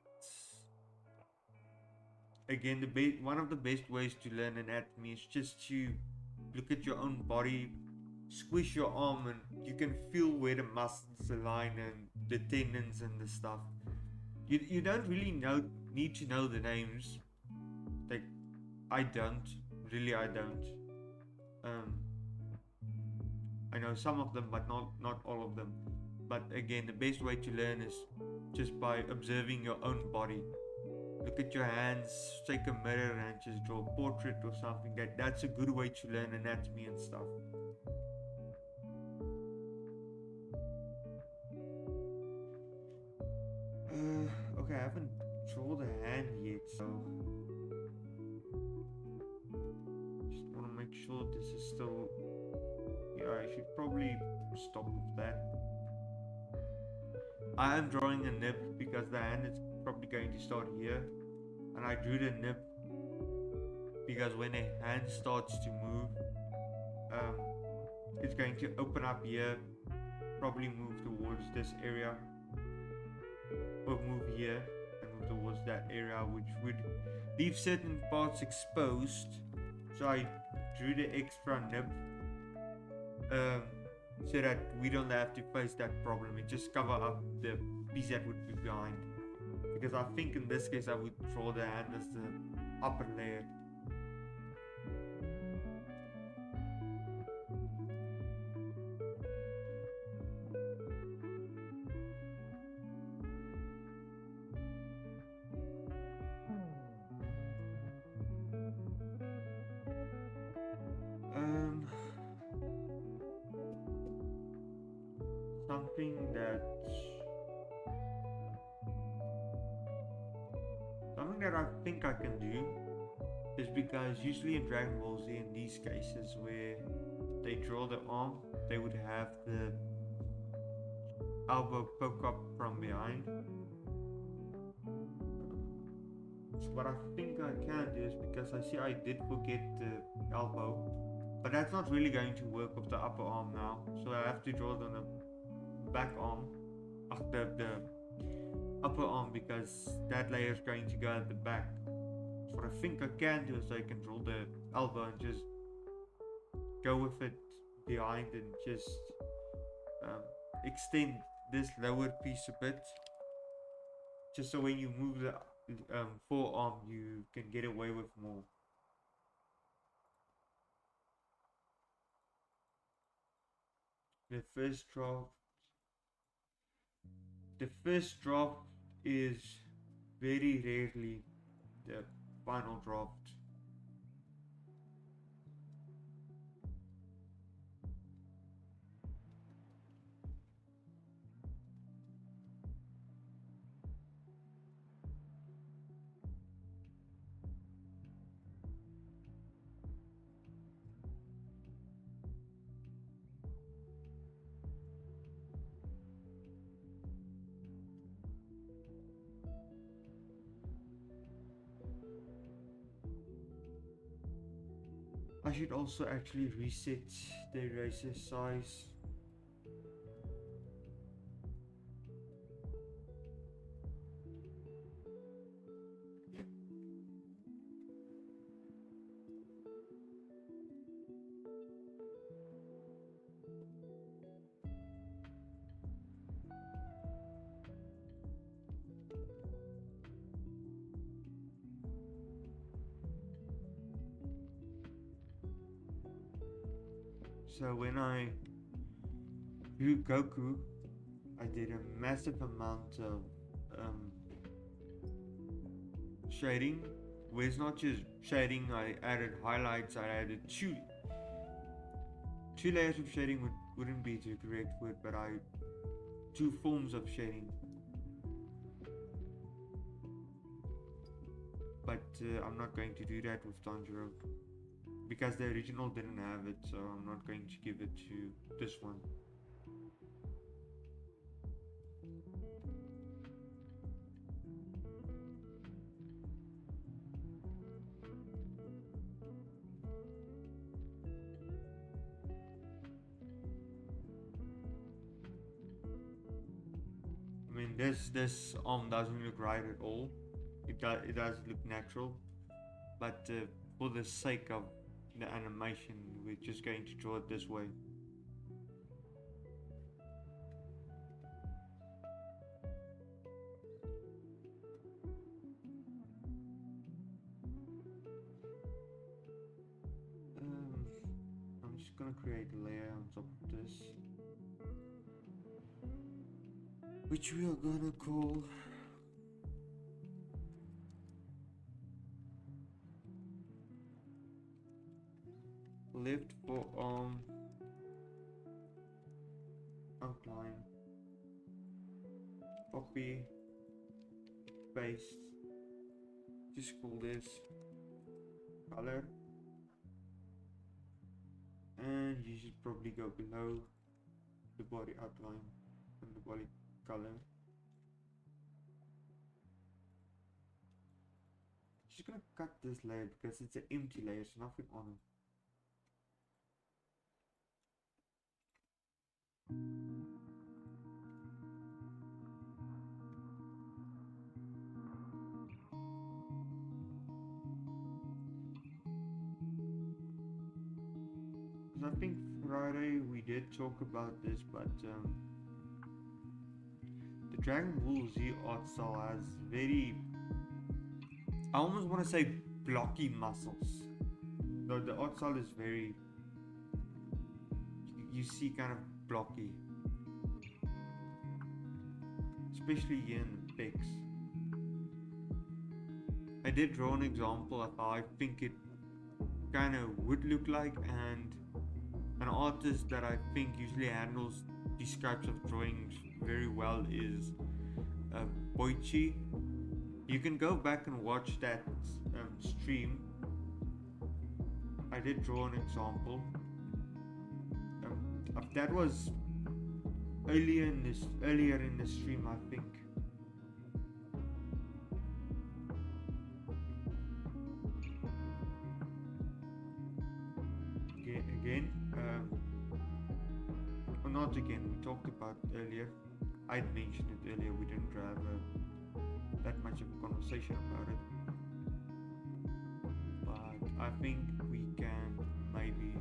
again, one of the best ways to learn anatomy is just to look at your own body, squish your arm, and you can feel where the muscles align and the tendons and the stuff. You don't really need to know the names. Like, I don't. Really, I don't. I know some of them, but not all of them. But again, the best way to learn is just by observing your own body. Look at your hands, take a mirror and just draw a portrait or something. That's a good way to learn anatomy and stuff. Okay, I haven't drawn the hand yet, so just want to make sure this is still. Yeah, I should probably stop with that. I am drawing a nib because the hand is probably going to start here, and I drew the nib because when a hand starts to move, it's going to open up here, probably move towards this area, or move here and move towards that area, which would leave certain parts exposed. So I drew the extra nib so that we don't have to face that problem. It just cover up the piece that would be behind. Because I think in this case I would draw the hand as the upper layer. Something that I think I can do is because usually in Dragon Ball Z, in these cases where they draw the arm, they would have the elbow poke up from behind. So what I think I can do is, because I see I did forget the elbow, but that's not really going to work with the upper arm now, so I have to draw it on the back arm, the upper arm, because that layer is going to go at the back. So what I think I can do is I can draw the elbow and just go with it behind and just extend this lower piece a bit, just so when you move the forearm you can get away with more. The first draft is very rarely the final draft. I should also actually reset the eraser size. So when I drew Goku, I did a massive amount of shading. Where it's not just shading, I added highlights, I added two layers of shading wouldn't be the correct word, but two forms of shading. But I'm not going to do that with Tanjiro because the original didn't have it, so I'm not going to give it to this one. I mean, this arm doesn't look right at all. It does look natural, but for the sake of the animation, we're just going to draw it this way. I'm just gonna create a layer on top of this, which we are gonna call left forearm outline, copy, paste, just call this color, and you should probably go below the body outline and the body color. Just gonna cut this layer because it's an empty layer, so nothing on it. I think Friday we did talk about this, but the Dragon Ball Z art style has very, I almost want to say blocky muscles. The art style is very, you see kind of blocky, especially here in the pecs. I did draw an example of how I think it kind of would look like, and an artist that I think usually handles these types of drawings very well is Boichi. You can go back and watch that stream. I did draw an example. That was earlier in the stream, I think. Again, or not again. We talked about earlier. I mentioned it earlier. We didn't have that much of a conversation about it, but I think we can maybe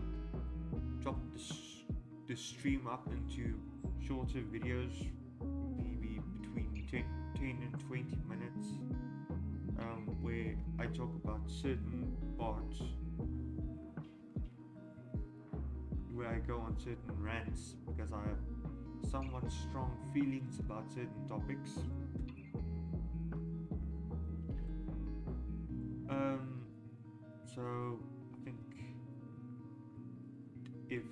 chop the stream up into shorter videos, maybe between 10 and 20 minutes, where I talk about certain parts, where I go on certain rants because I have somewhat strong feelings about certain topics. So I think if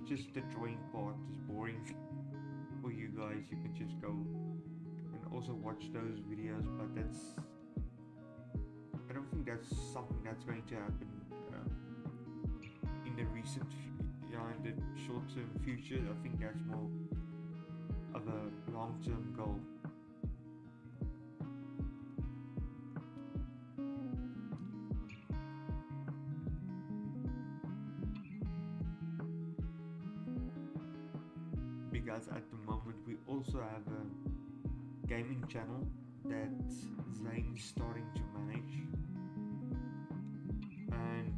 just the drawing part is boring for you guys, you can just go and also watch those videos, but I don't think that's something that's going to happen in the in the short-term future. I think that's more of a long-term goal. guys, at the moment we also have a gaming channel that Zane's starting to manage, and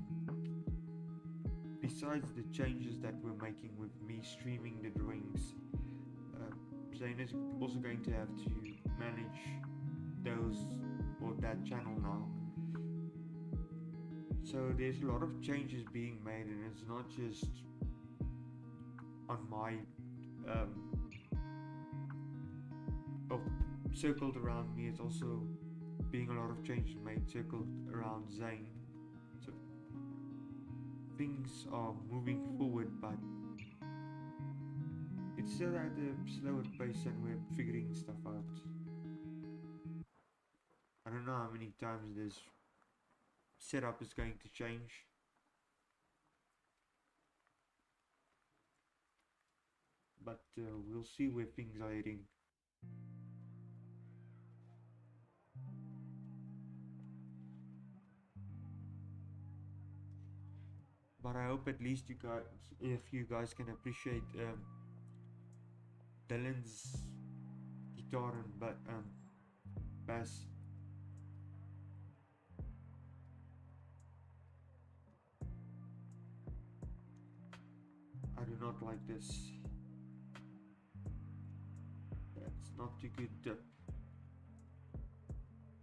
besides the changes that we're making with me streaming the drawings, Zane is also going to have to manage those or that channel now. So there's a lot of changes being made, and it's not just on my circled around me, it's also being a lot of changes made circled around Zane. So things are moving forward, but it's still at a slower pace and we're figuring stuff out. I don't know how many times this setup is going to change. But we'll see where things are heading. But I hope at least you guys, if you guys can appreciate Dylan's guitar and bass. I do not like this. That's not too good dip.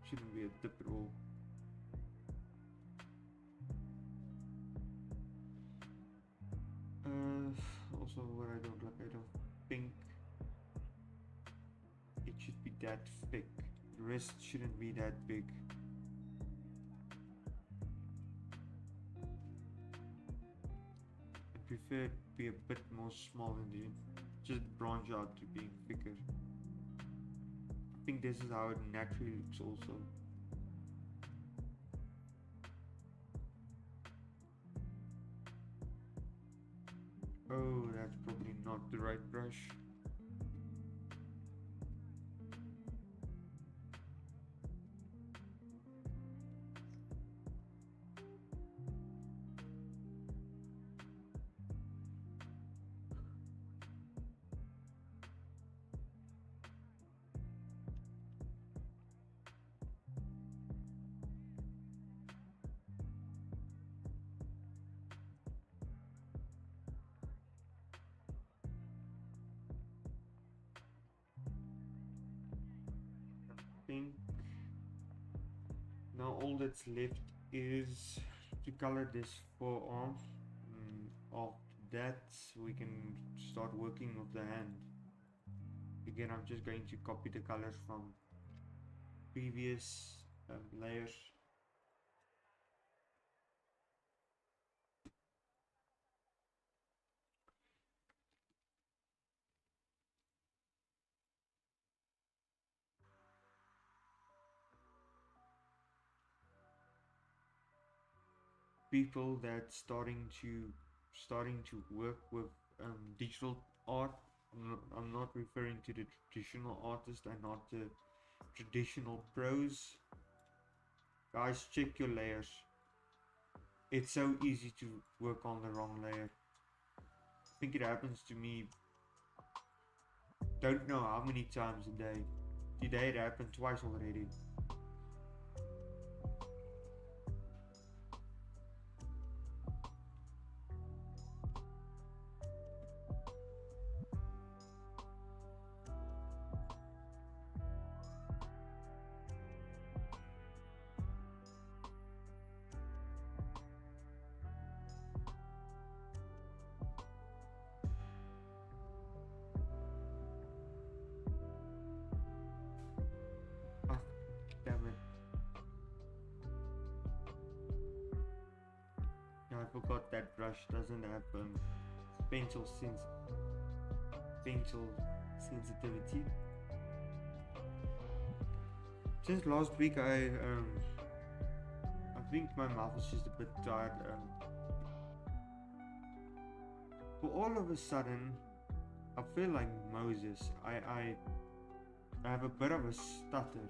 Shouldn't be a dip at all. Also what I don't like, I don't think it should be that thick. The rest shouldn't be that big. I prefer it to be a bit more small and then just branch out to being thicker. I think this is how it naturally looks also. Oh, that's probably not the right brush. Now all that's left is to color this forearm. After that we can start working with the hand. Again, I'm just going to copy the colors from previous layers. People that starting to work with digital art. I'm not referring to the traditional artist and not the traditional pros. Guys, check your layers. It's so easy to work on the wrong layer. I think it happens to me, don't know how many times a day. Today it happened twice already. I forgot that brush doesn't have pencil sensitivity. Since last week I think my mouth is just a bit tired. For all of a sudden I feel like Moses. I have a bit of a stutter.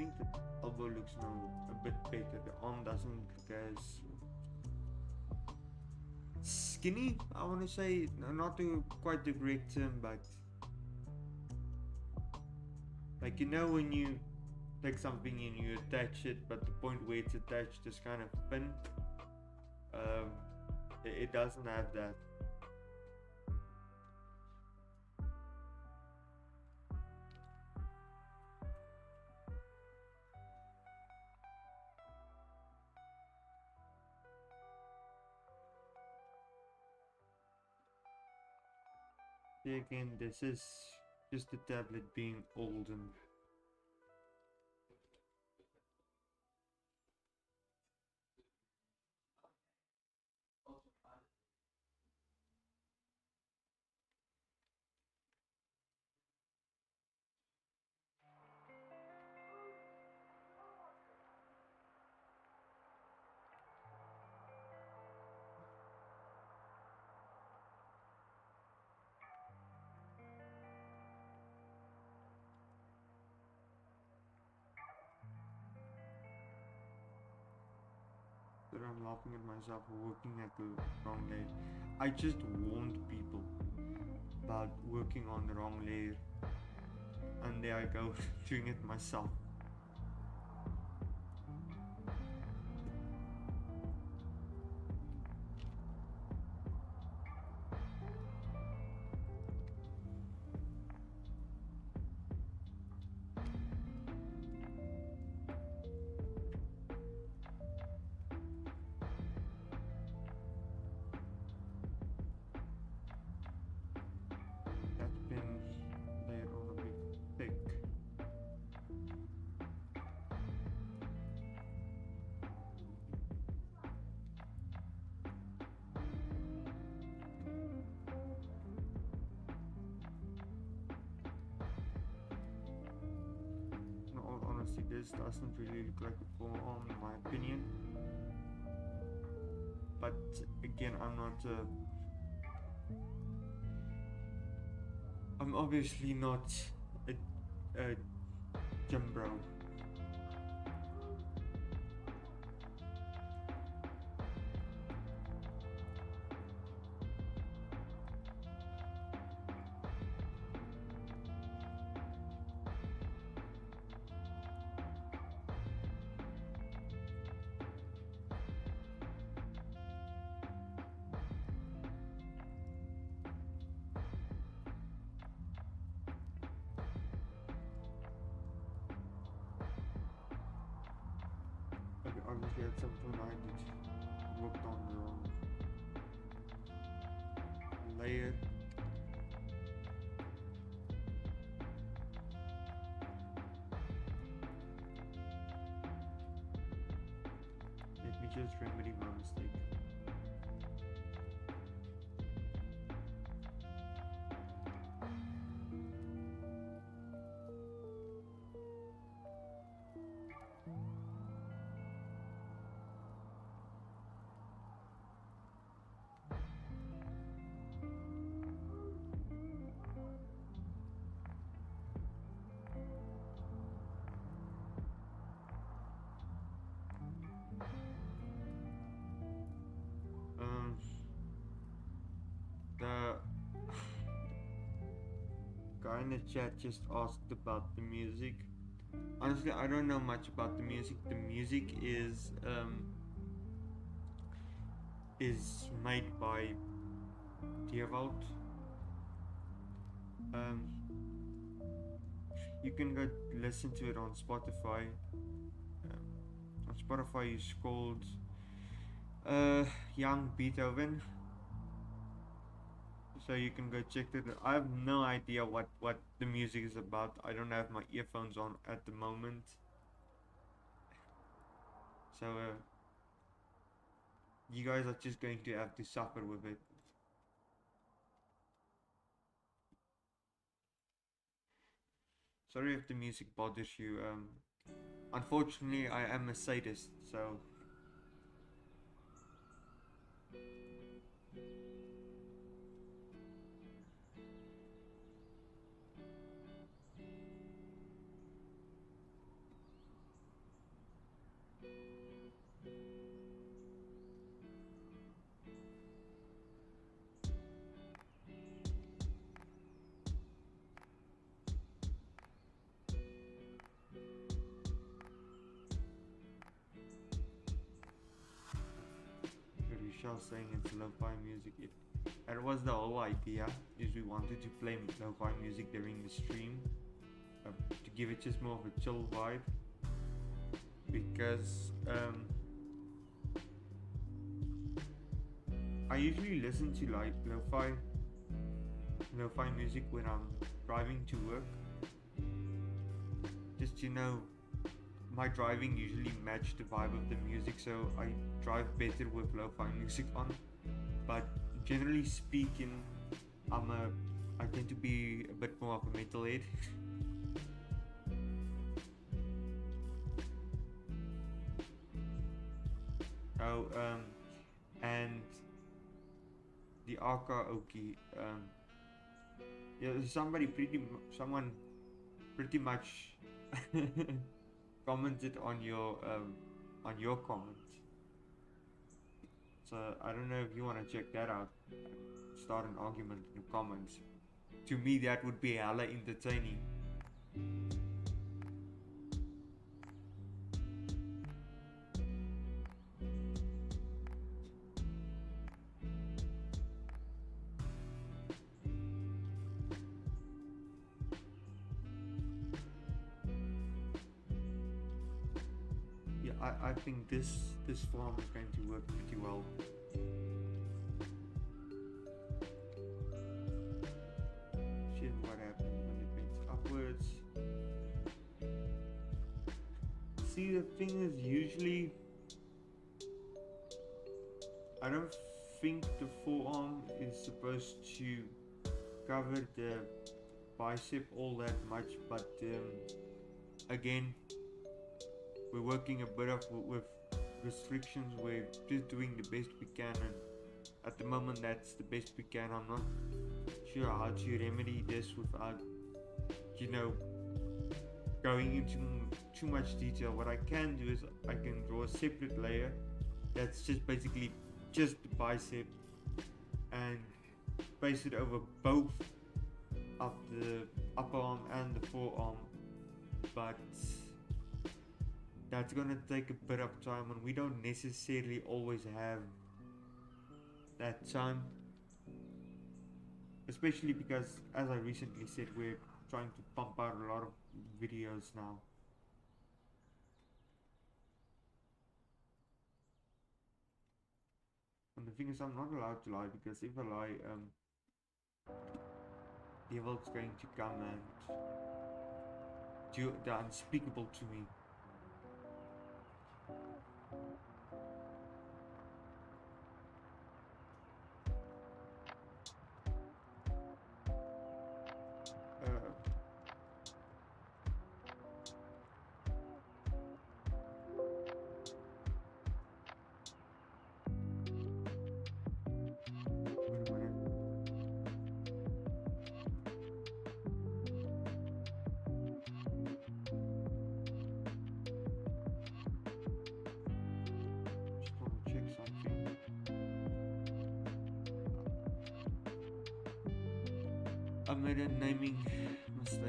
think the elbow looks now a bit better. The arm doesn't look as skinny, I want to say. Not to quite the correct term, but like, you know, when you take something and you attach it, but the point where it's attached is kind of thin. It doesn't have that. Again, this is just the tablet being old and I'm laughing at myself for working at the wrong layer. I just warned people about working on the wrong layer, and there I go doing it myself. That's been layered on a bit thick. In all honesty, this doesn't really look like a forearm in my opinion. But again, I'm obviously not a gym bro. Obviously at some point I did worked on the wrong layer. Let me just remedy my mistake. The guy in the chat just asked about the music. Honestly, I don't know much about the music. The music is made by Diewold. You can go listen to it on Spotify. On Spotify it's called Young Beethoven. So you can go check it. I have no idea what the music is about. I don't have my earphones on at the moment. So you guys are just going to have to suffer with it. Sorry if the music bothers you. Unfortunately, I am a sadist, so was saying it's lo-fi music, that was the whole idea, is we wanted to play lo-fi music during the stream, to give it just more of a chill vibe, because I usually listen to like lo-fi music when I'm driving to work. Just, you know, my driving usually match the vibe of the music, so I drive better with lo-fi music on. But generally speaking, I tend to be a bit more of a metalhead. Oh, and the karaoke, yeah, someone pretty much commented on your comment. So I don't know if you want to check that out. Start an argument in the comments. To me, that would be hella entertaining. Yeah, I think this form is going to work pretty well. Shit, what happens when it bends upwards? See, the thing is, usually I don't think the forearm is supposed to cover the bicep all that much, but again, we're working a bit with restrictions. We're just doing the best we can, and at the moment that's the best we can. I'm not sure how to remedy this without, you know, going into too much detail. What I can do is I can draw a separate layer that's just basically just the bicep and place it over both of the upper arm and the forearm, but that's gonna take a bit of time, and we don't necessarily always have that time, especially because, as I recently said, we're trying to pump out a lot of videos now. And the thing is, I'm not allowed to lie, because if I lie, the devil's going to come and do the unspeakable to me. I made a naming mistake.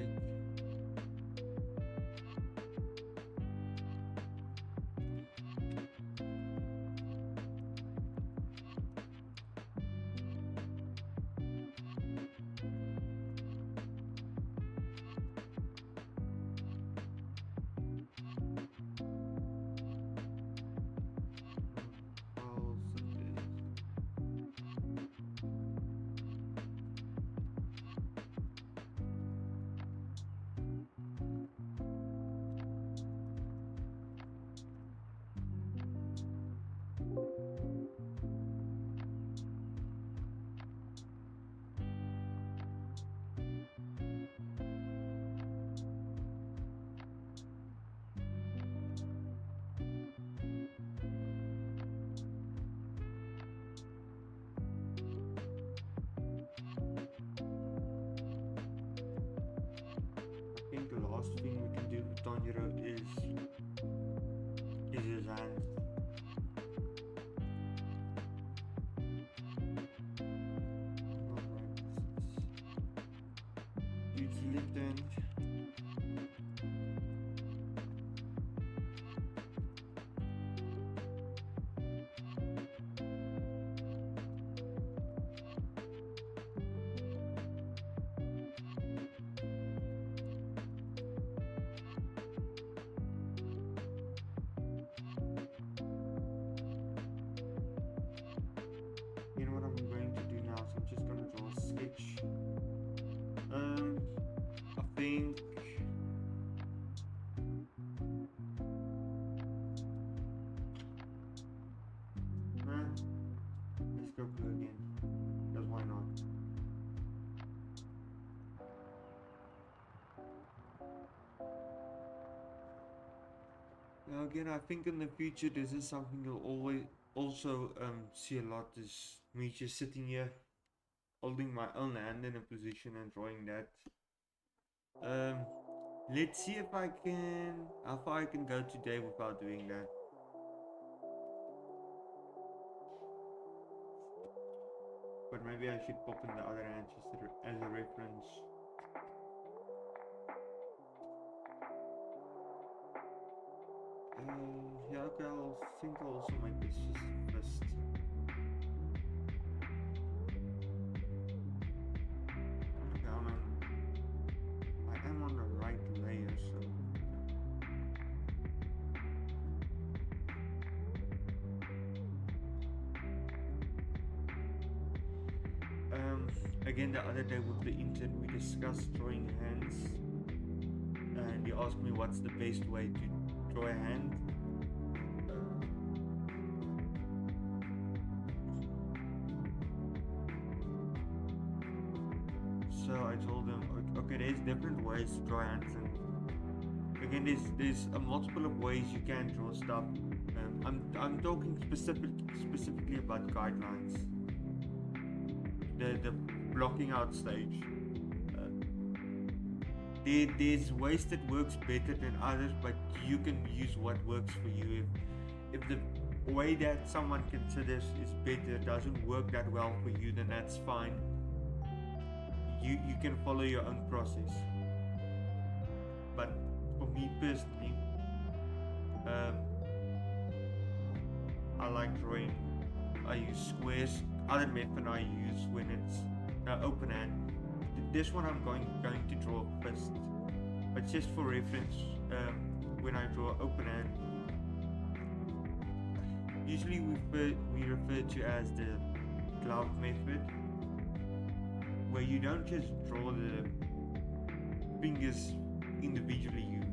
I think the last thing we can do with Daniël is his hand. Dude's left hand. Now again, I think in the future this is something you'll always also see a lot, is me just sitting here holding my own hand in a position and drawing that. Let's see if I can, how far I can go today without doing that. But maybe I should pop in the other hand just as a reference. Yeah, okay, I'll think I'll also make this just a fist. Okay, I am on the right layer, so. Again, the other day with the intern, we discussed drawing hands, and he asked me what's the best way to draw a hand. So I told him, okay, there's different ways to draw hands, and again, there's a multiple of ways you can draw stuff. I'm talking specifically about guidelines. The blocking out stage. There's ways that works better than others, but you can use what works for you. If the way that someone considers is better doesn't work that well for you, then that's fine. You can follow your own process. But for me personally, I like drawing. I use squares. Other method I use when it's open hand. This one I'm going to draw first, but just for reference, when I draw open hand, usually we refer to as the glove method, where you don't just draw the fingers individually. You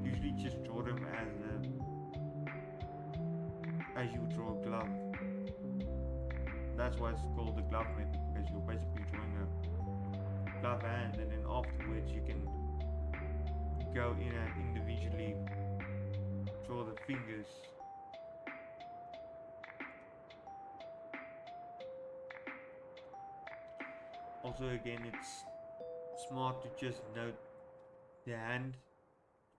usually just draw them as you would draw a glove. That's why it's called the glove method, because you're basically drawing a glove hand, and then afterwards you can go in and individually draw the fingers. Also, again, it's smart to just note the hand.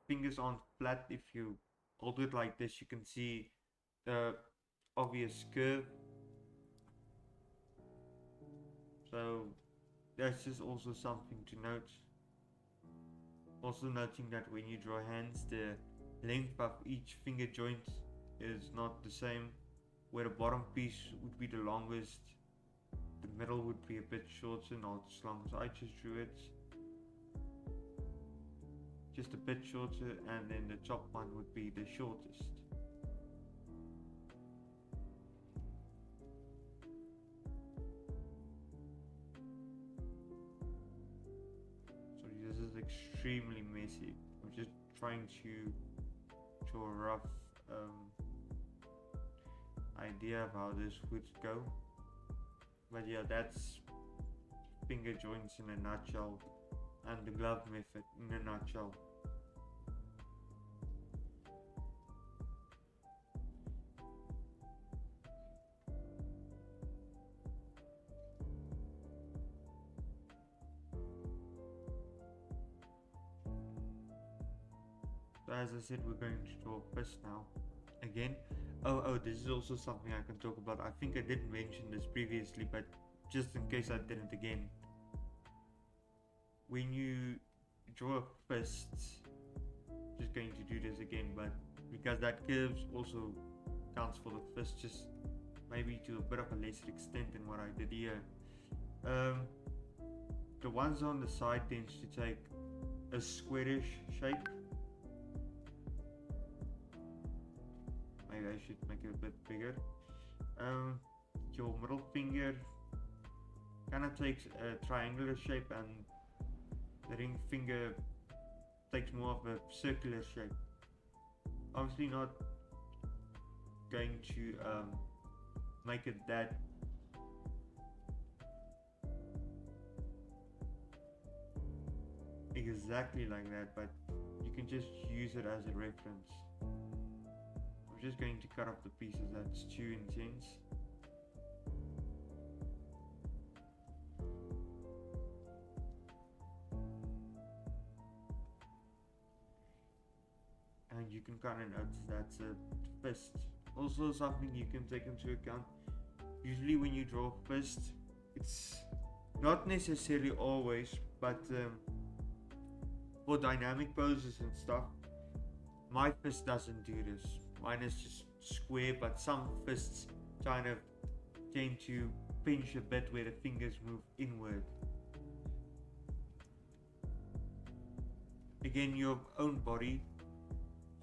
Fingers aren't flat. If you hold it like this, you can see the obvious curve. So that's just also something to note. Also noting that when you draw hands, the length of each finger joint is not the same, where the bottom piece would be the longest, the middle would be a bit shorter, not as long as I just drew it, just a bit shorter, and then the top one would be the shortest. This is extremely messy. I'm just trying to draw a rough idea of how this would go. But yeah, that's finger joints in a nutshell, and the glove method in a nutshell. So as I said, we're going to draw a fist now. Again, oh, this is also something I can talk about. I think I did mention this previously, but just in case I didn't again. When you draw a fist, just going to do this again, but because that curve also counts for the fist, just maybe to a bit of a lesser extent than what I did here. The ones on the side tends to take a squarish shape. Maybe I should make it a bit bigger. Your middle finger kind of takes a triangular shape, and the ring finger takes more of a circular shape. Obviously not going to make it that exactly like that, but you can just use it as a reference. just going to cut off the pieces that's too intense. And you can kind of notice that's a fist. Also something you can take into account, usually when you draw fist, it's not necessarily always, but for dynamic poses and stuff, my fist doesn't do this. Mine is just square, but some fists kind of tend to pinch a bit where the fingers move inward. Again, your own body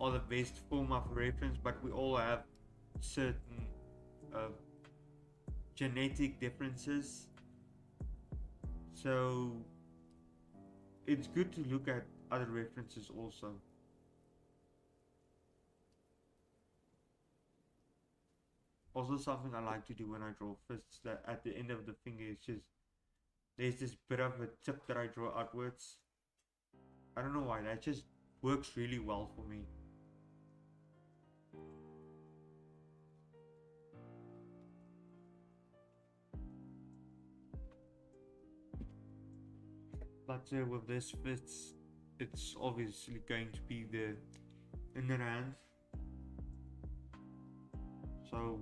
are the best form of reference, but we all have certain genetic differences, so it's good to look at other references also. Also, something I like to do when I draw fists, that at the end of the finger is just there's this bit of a tip that I draw outwards. I don't know why, that just works really well for me. But with this fist, it's obviously going to be the inner hand. So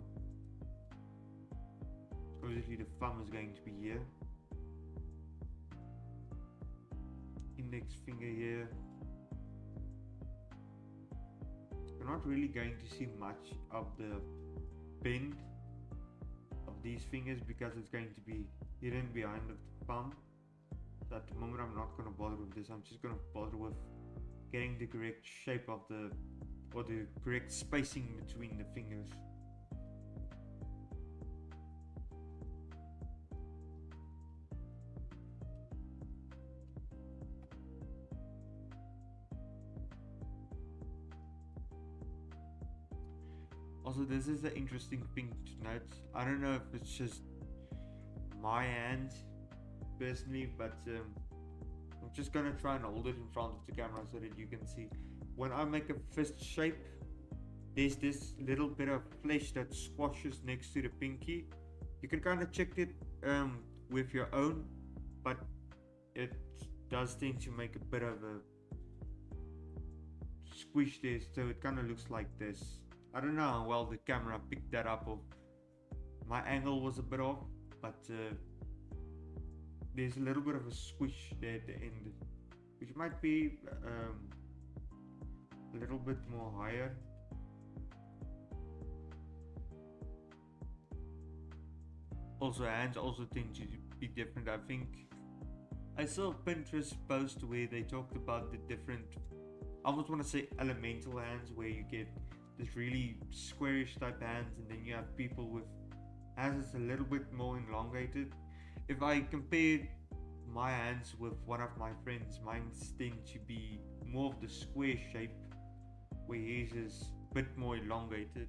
obviously the thumb is going to be here, index finger here. You're not really going to see much of the bend of these fingers because it's going to be hidden behind the thumb. So at the moment I'm not going to bother with this, I'm just going to bother with getting the correct shape of the correct spacing between the fingers. Also, this is the interesting thing to note. I don't know if it's just my hand personally, but I'm just gonna try and hold it in front of the camera so that you can see. When I make a fist shape, there's this little bit of flesh that squashes next to the pinky. You can kind of check it with your own, but it does tend to make a bit of a squish there, so it kind of looks like this. I don't know how well the camera picked that up, or my angle was a bit off, but there's a little bit of a squish there at the end, which might be a little bit more higher. Also, hands also tend to be different. I think I saw a Pinterest post where they talked about the different, I almost want to say elemental hands, where you get this really squarish type hands, and then you have people with hands that's a little bit more elongated. If I compare my hands with one of my friends, mine tend to be more of the square shape, where his is a bit more elongated.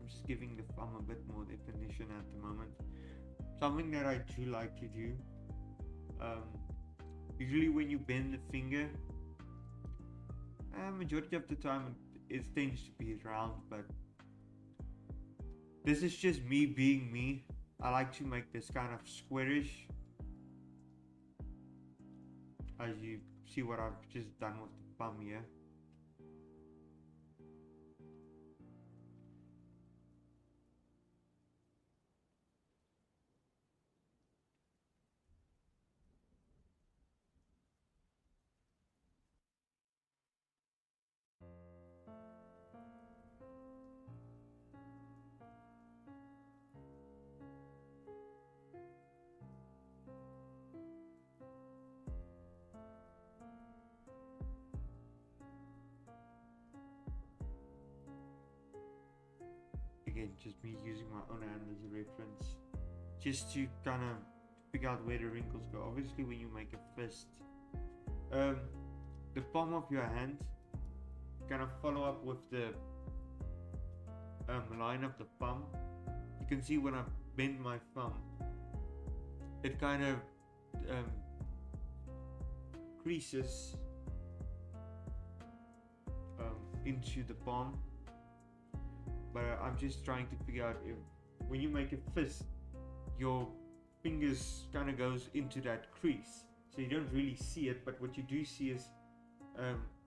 I'm just giving the thumb a bit more definition at the moment. Something that I do like to do, usually when you bend the finger, majority of the time it tends to be round, but this is just me being me. I like to make this kind of squarish, as you see what I've just done with the thumb here. Again, just me using my own hand as a reference, just to kind of figure out where the wrinkles go. Obviously, when you make a fist, the palm of your hand kind of follow up with the line of the thumb. You can see when I bend my thumb, it kind of um, creases into the palm. But I'm just trying to figure out if when you make a fist, your fingers kind of goes into that crease, so you don't really see it, but what you do see is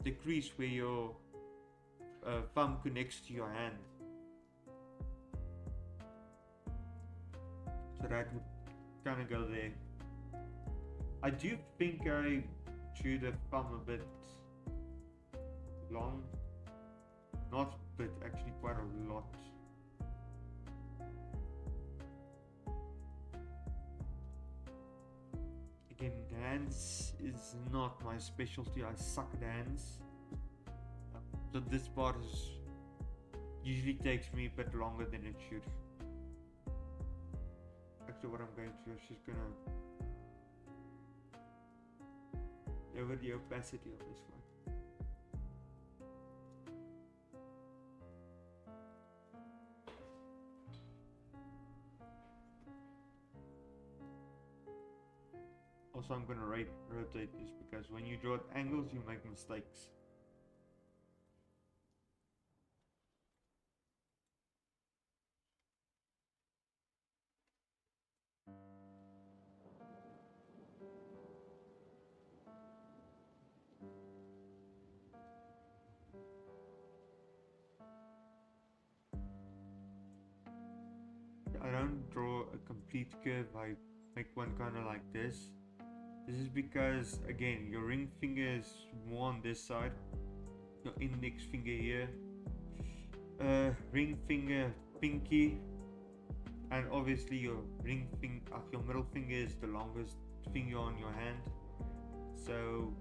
the crease where your thumb connects to your hand. So that would kind of go there. I do think I drew the thumb a bit long, not a bit, actually quite a lot. Again, hands is not my specialty. I suck at hands. So this part usually takes me a bit longer than it should. Actually, what I'm going to do is just gonna lower the opacity of this one. Also, I'm gonna rotate this because when you draw at angles, you make mistakes. I don't draw a complete curve, I make one kind of like this. This is because, again, your ring finger is more on this side, your index finger here, ring finger, pinky, and obviously your your middle finger is the longest finger on your hand. So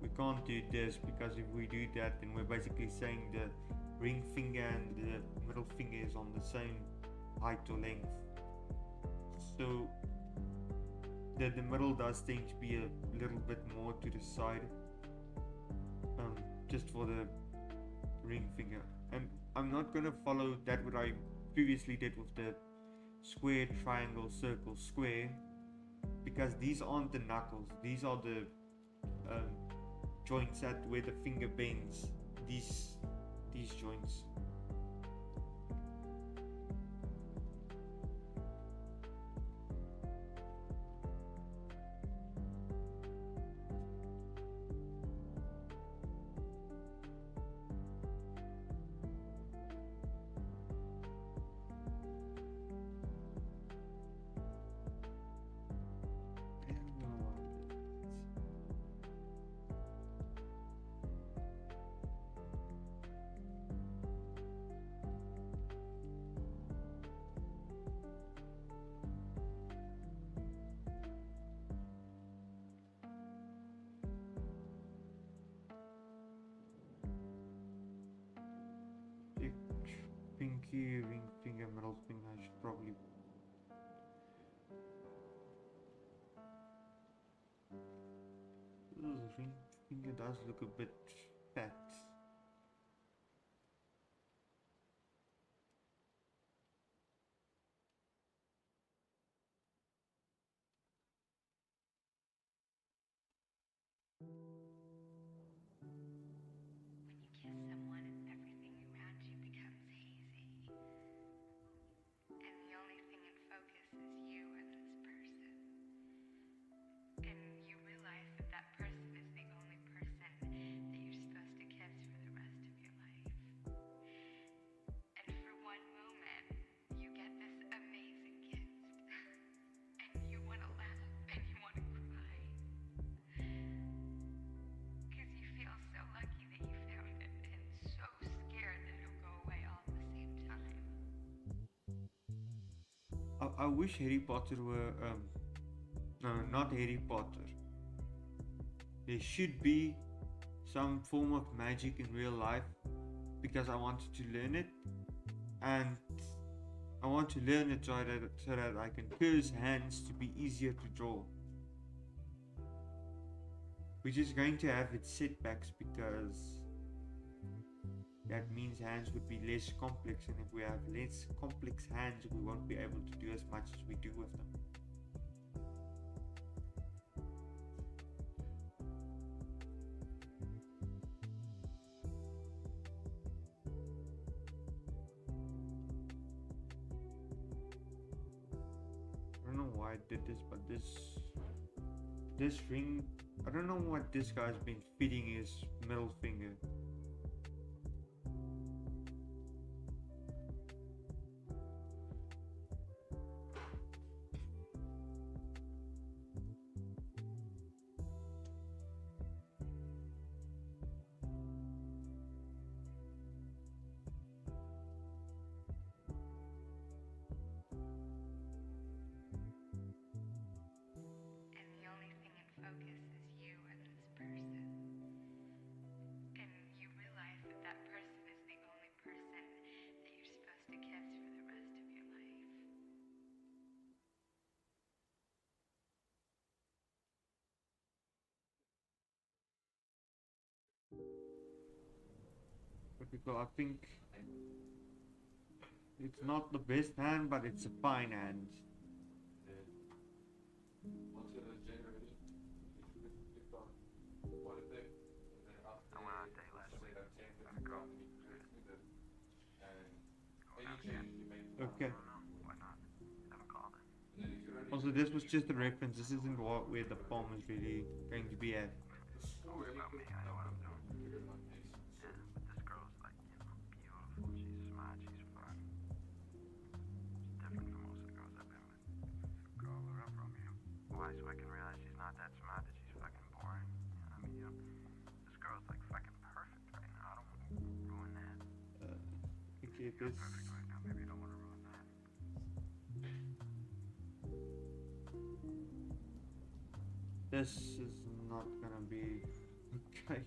we can't do this, because if we do that, then we're basically saying the ring finger and the middle finger is on the same height or length. So the middle does tend to be a little bit more to the side, just for the ring finger. And I'm not gonna follow that what I previously did with the square, triangle, circle, square, because these aren't the knuckles. These are the joints at where the finger bends. These joints. Pinky, ring finger, middle finger. I should probably. Ring finger does look a bit fat. I wish Harry Potter were no, not Harry Potter. There should be some form of magic in real life, because I wanted to learn it, and I want to learn it so that I can curse hands to be easier to draw. Which is going to have its setbacks, because that means hands would be less complex, and if we have less complex hands, we won't be able to do as much as we do with them. I don't know why I did this, but this ring, I don't know what this guy's been feeding his middle finger. Because I think it's not the best hand, but it's a fine hand. Okay. Also, this was just a reference. This isn't where the palm is really going to be at. So I can realize she's not that smart, that she's fucking boring. I mean, this girl's like fucking perfect right now. I don't want to ruin that. Okay, You're perfect right now. Maybe you don't want to ruin that. This is not gonna be okay.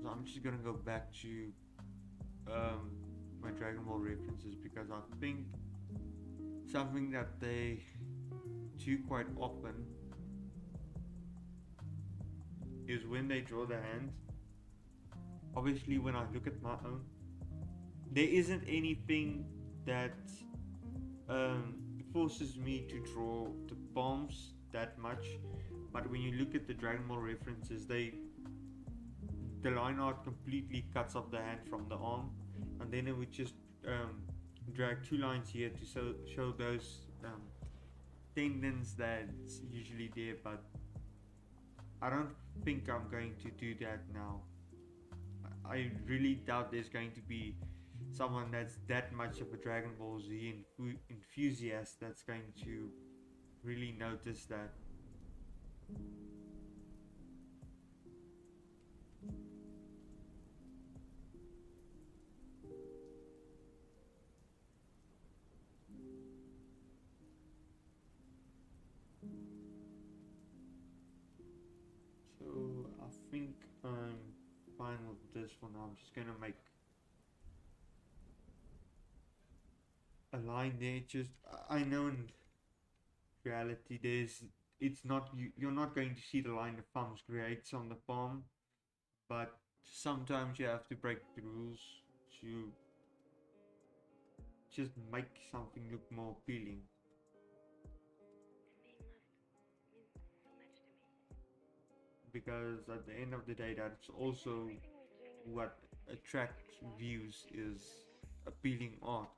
So I'm just gonna go back to my Dragon Ball references, because I think something that they do quite often is when they draw the hand. Obviously, when I look at my own, there isn't anything that forces me to draw the palms that much. But when you look at the Dragon Ball references, the line art completely cuts off the hand from the arm, and then it would just drag two lines here to show those tendons that's usually there. But I don't think I'm going to do that now. I really doubt there's going to be someone that's that much of a Dragon Ball Z enthusiast that's going to really notice that. So I think I'm fine with this one. I'm just gonna make a line there. Just I know in reality it's not you're not going to see the line the thumbs creates on the palm, but sometimes you have to break the rules to just make something look more appealing. Because at the end of the day, that's also what attracts views, is appealing art.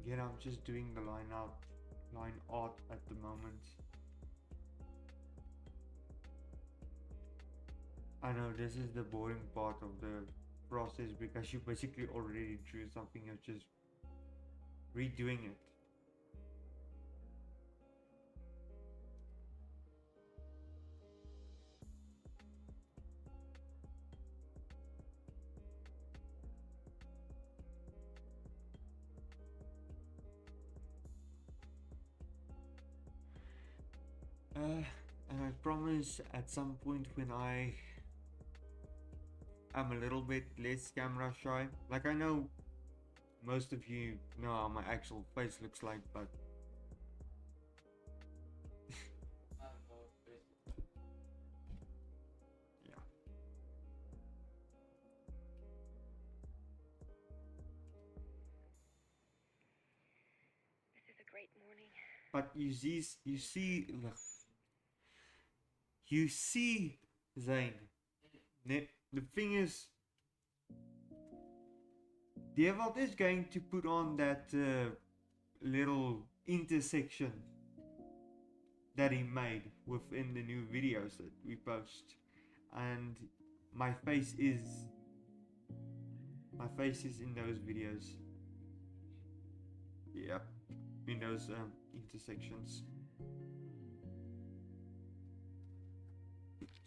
Again, I'm just doing the line art at the moment. I know this is the boring part of the process because you basically already drew something, you're just redoing it. And I promise at some point when I'm a little bit less camera shy. Like, I know most of you know how my actual face looks like, but yeah. This is a great morning. But you see, Zane. The thing is, Dewald is going to put on that little intersection that he made within the new videos that we post, and my face is in those videos. Yeah, in those intersections.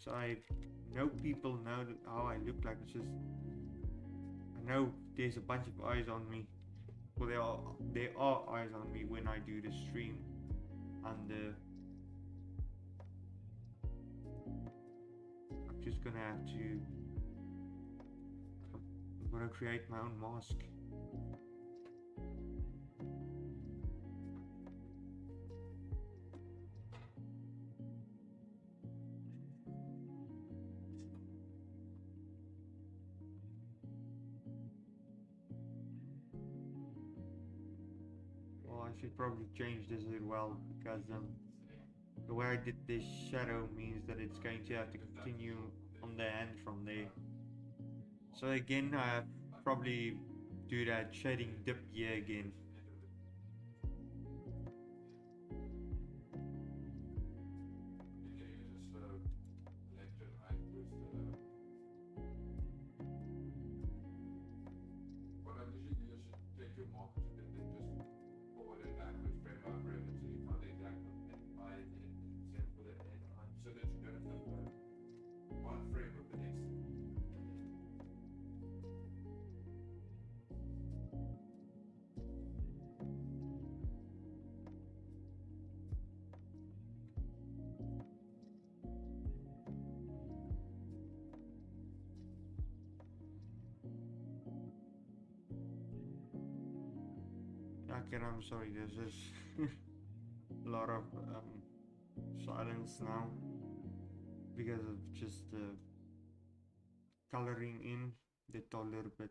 So I know people know how I look like. It's just, I know there's a bunch of eyes on me. Well, there are eyes on me when I do the stream, and I'm just gonna have to. I'm gonna create my own mask. Well, I should probably change this as well because the way I did this shadow means that it's going to have to continue on the end from there. So again, I probably do that shading dip here again. Okay, I'm sorry, there's just a lot of silence now because of just coloring in the a little bit.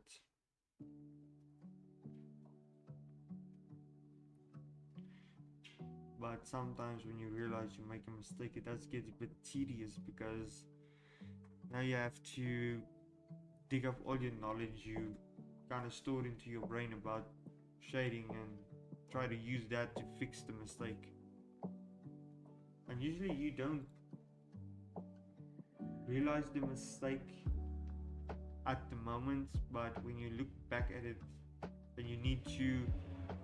But sometimes when you realize you make a mistake, it does get a bit tedious because now you have to dig up all your knowledge you kind of stored into your brain about shading and try to use that to fix the mistake. And usually you don't realize the mistake at the moment, but when you look back at it and you need to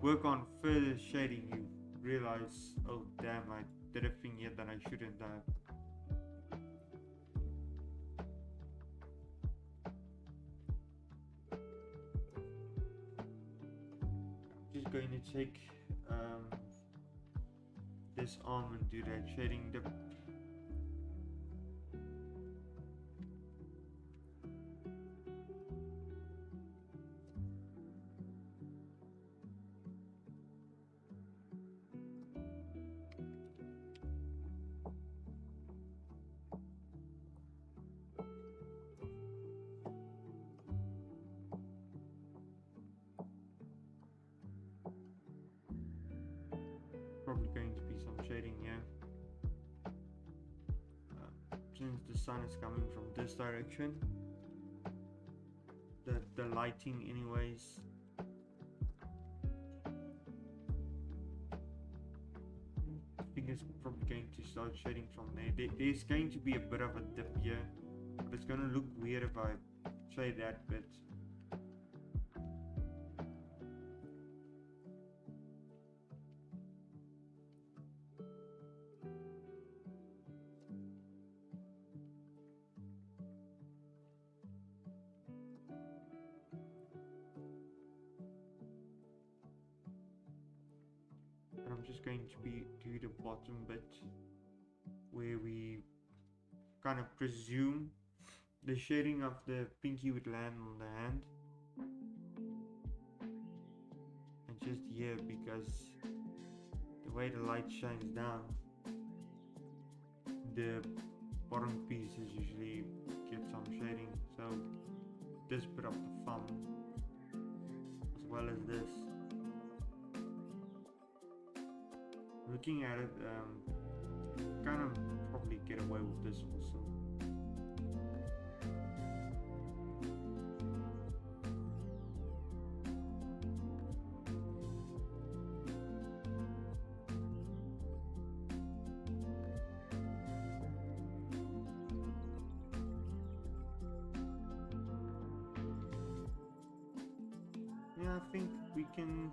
work on further shading, you realize, oh damn, I did a thing here that I shouldn't have. I'm just going to take this arm and do that shading dip. Probably going to be some shading here. Since the sun is coming from this direction, the lighting anyways it's probably going to start shading from there. There's going to be a bit of a dip here, but it's going to look weird if I shade that bit. I'm just going to do the bottom bit where we kind of presume the shading of the pinky would land on the hand, and just here, because the way the light shines down, the bottom pieces usually get some shading. So this bit of the thumb as well as this. Looking at it, kind of probably get away with this also. Yeah, I think we can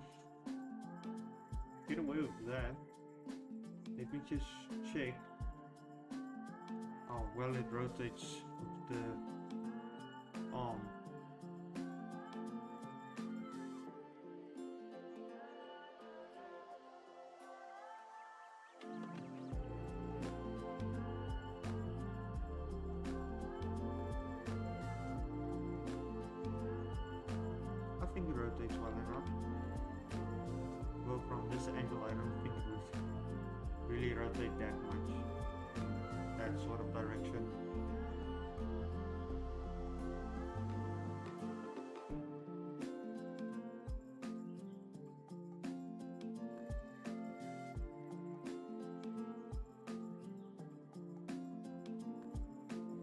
get away with that. Let me just check how well it rotates with the arm. I think it rotates well enough. Well, from this angle, I don't think it would really rotate that much in that sort of direction.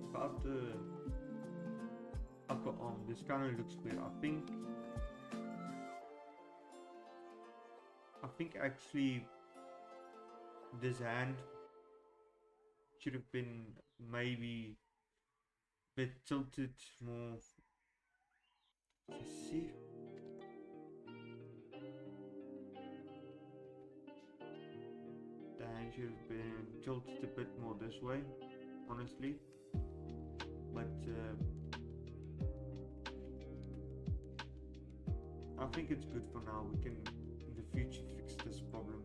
About the upper arm, this kind of looks weird. I think actually this hand should have been maybe a bit tilted more. Let's see. The hand should have been tilted a bit more this way, honestly. But I think it's good for now. We can in the future fix this problem.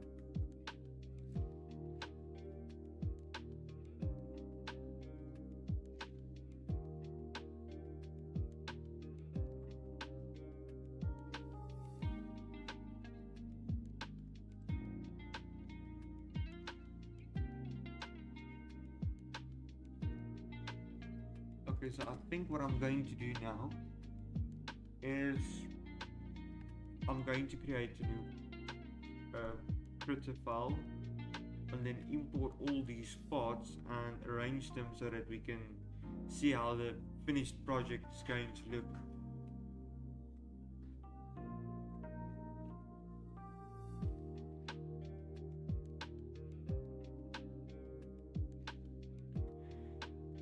Okay, so I think what I'm going to do now is I'm going to create a new critter file and then import all these parts and arrange them so that we can see how the finished project is going to look.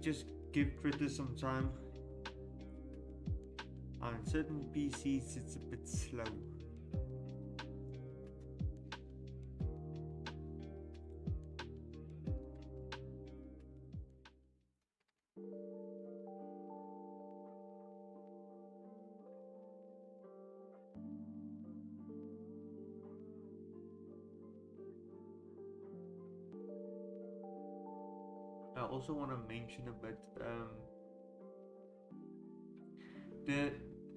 Just give Critter some time. On certain PCs it's a bit slow. I also want to mention a bit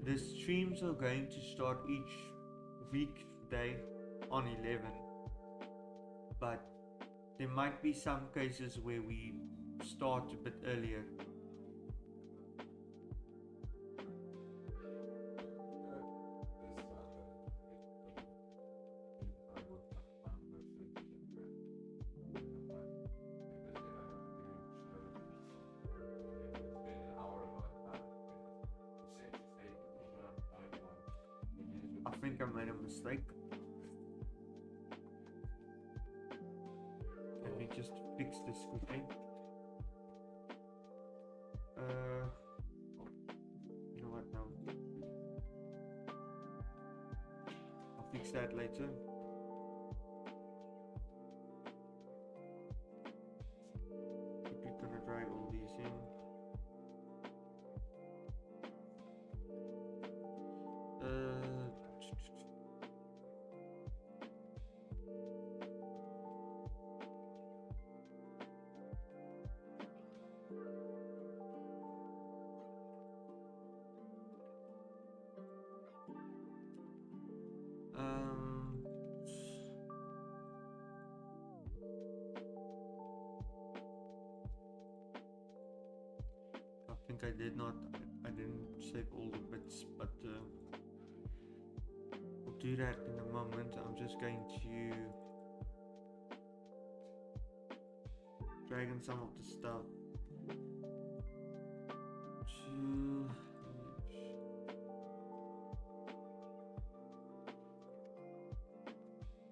the streams are going to start each weekday on 11, but there might be some cases where we start a bit earlier. I think I made a mistake. fix this quickly. You know what now? I'll fix that later. Quickly gonna drag all these in. I think I didn't save all the bits, but we'll do that in a moment. I'm just going to drag in some of the stuff to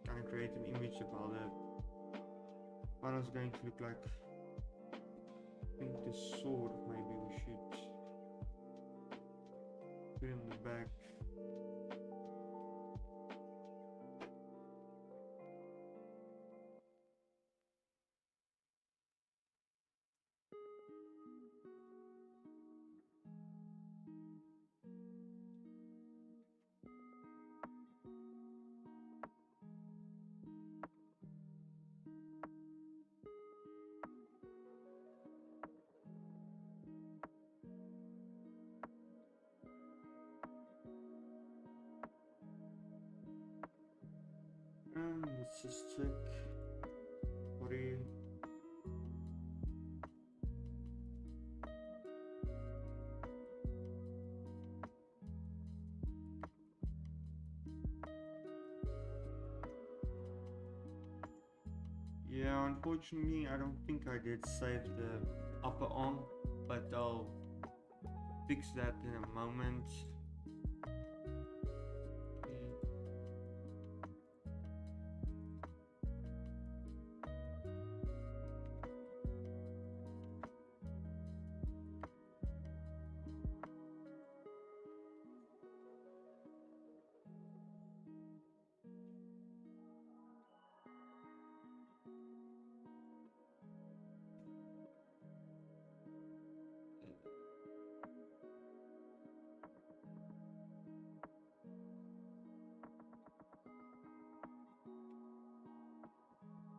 kind of create an image of how the one is going to look like. I think the sword maybe we should put in the back. And let's just check. What are you? Yeah, unfortunately, I don't think I did save the upper arm, but I'll fix that in a moment.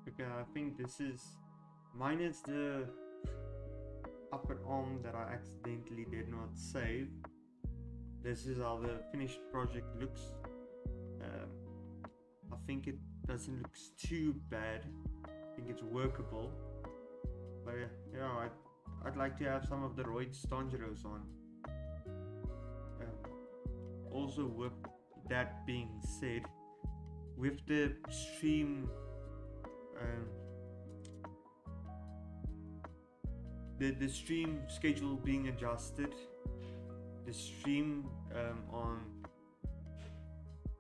Okay, I think this is minus the upper arm that I accidentally did not save. This is how the finished project looks. I think it doesn't look too bad. I think it's workable. But yeah, I'd like to have some of the Royd Stangeros on. Also, with that being said, with the stream the stream schedule being adjusted, the stream on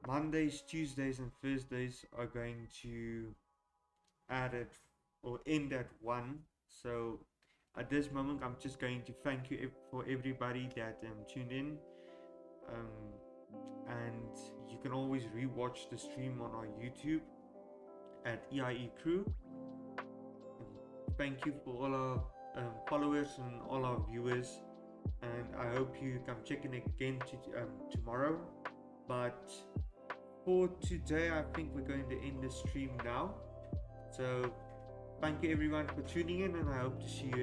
Mondays, Tuesdays and Thursdays are going to add it or end at 1. So at this moment I'm just going to thank you for everybody that tuned in, and you can always rewatch the stream on our YouTube at E.I.E Crew. Thank you for all our followers and all our viewers, and I hope you come check in again tomorrow. But for today I think we're going to end the stream now. So thank you everyone for tuning in, and I hope to see you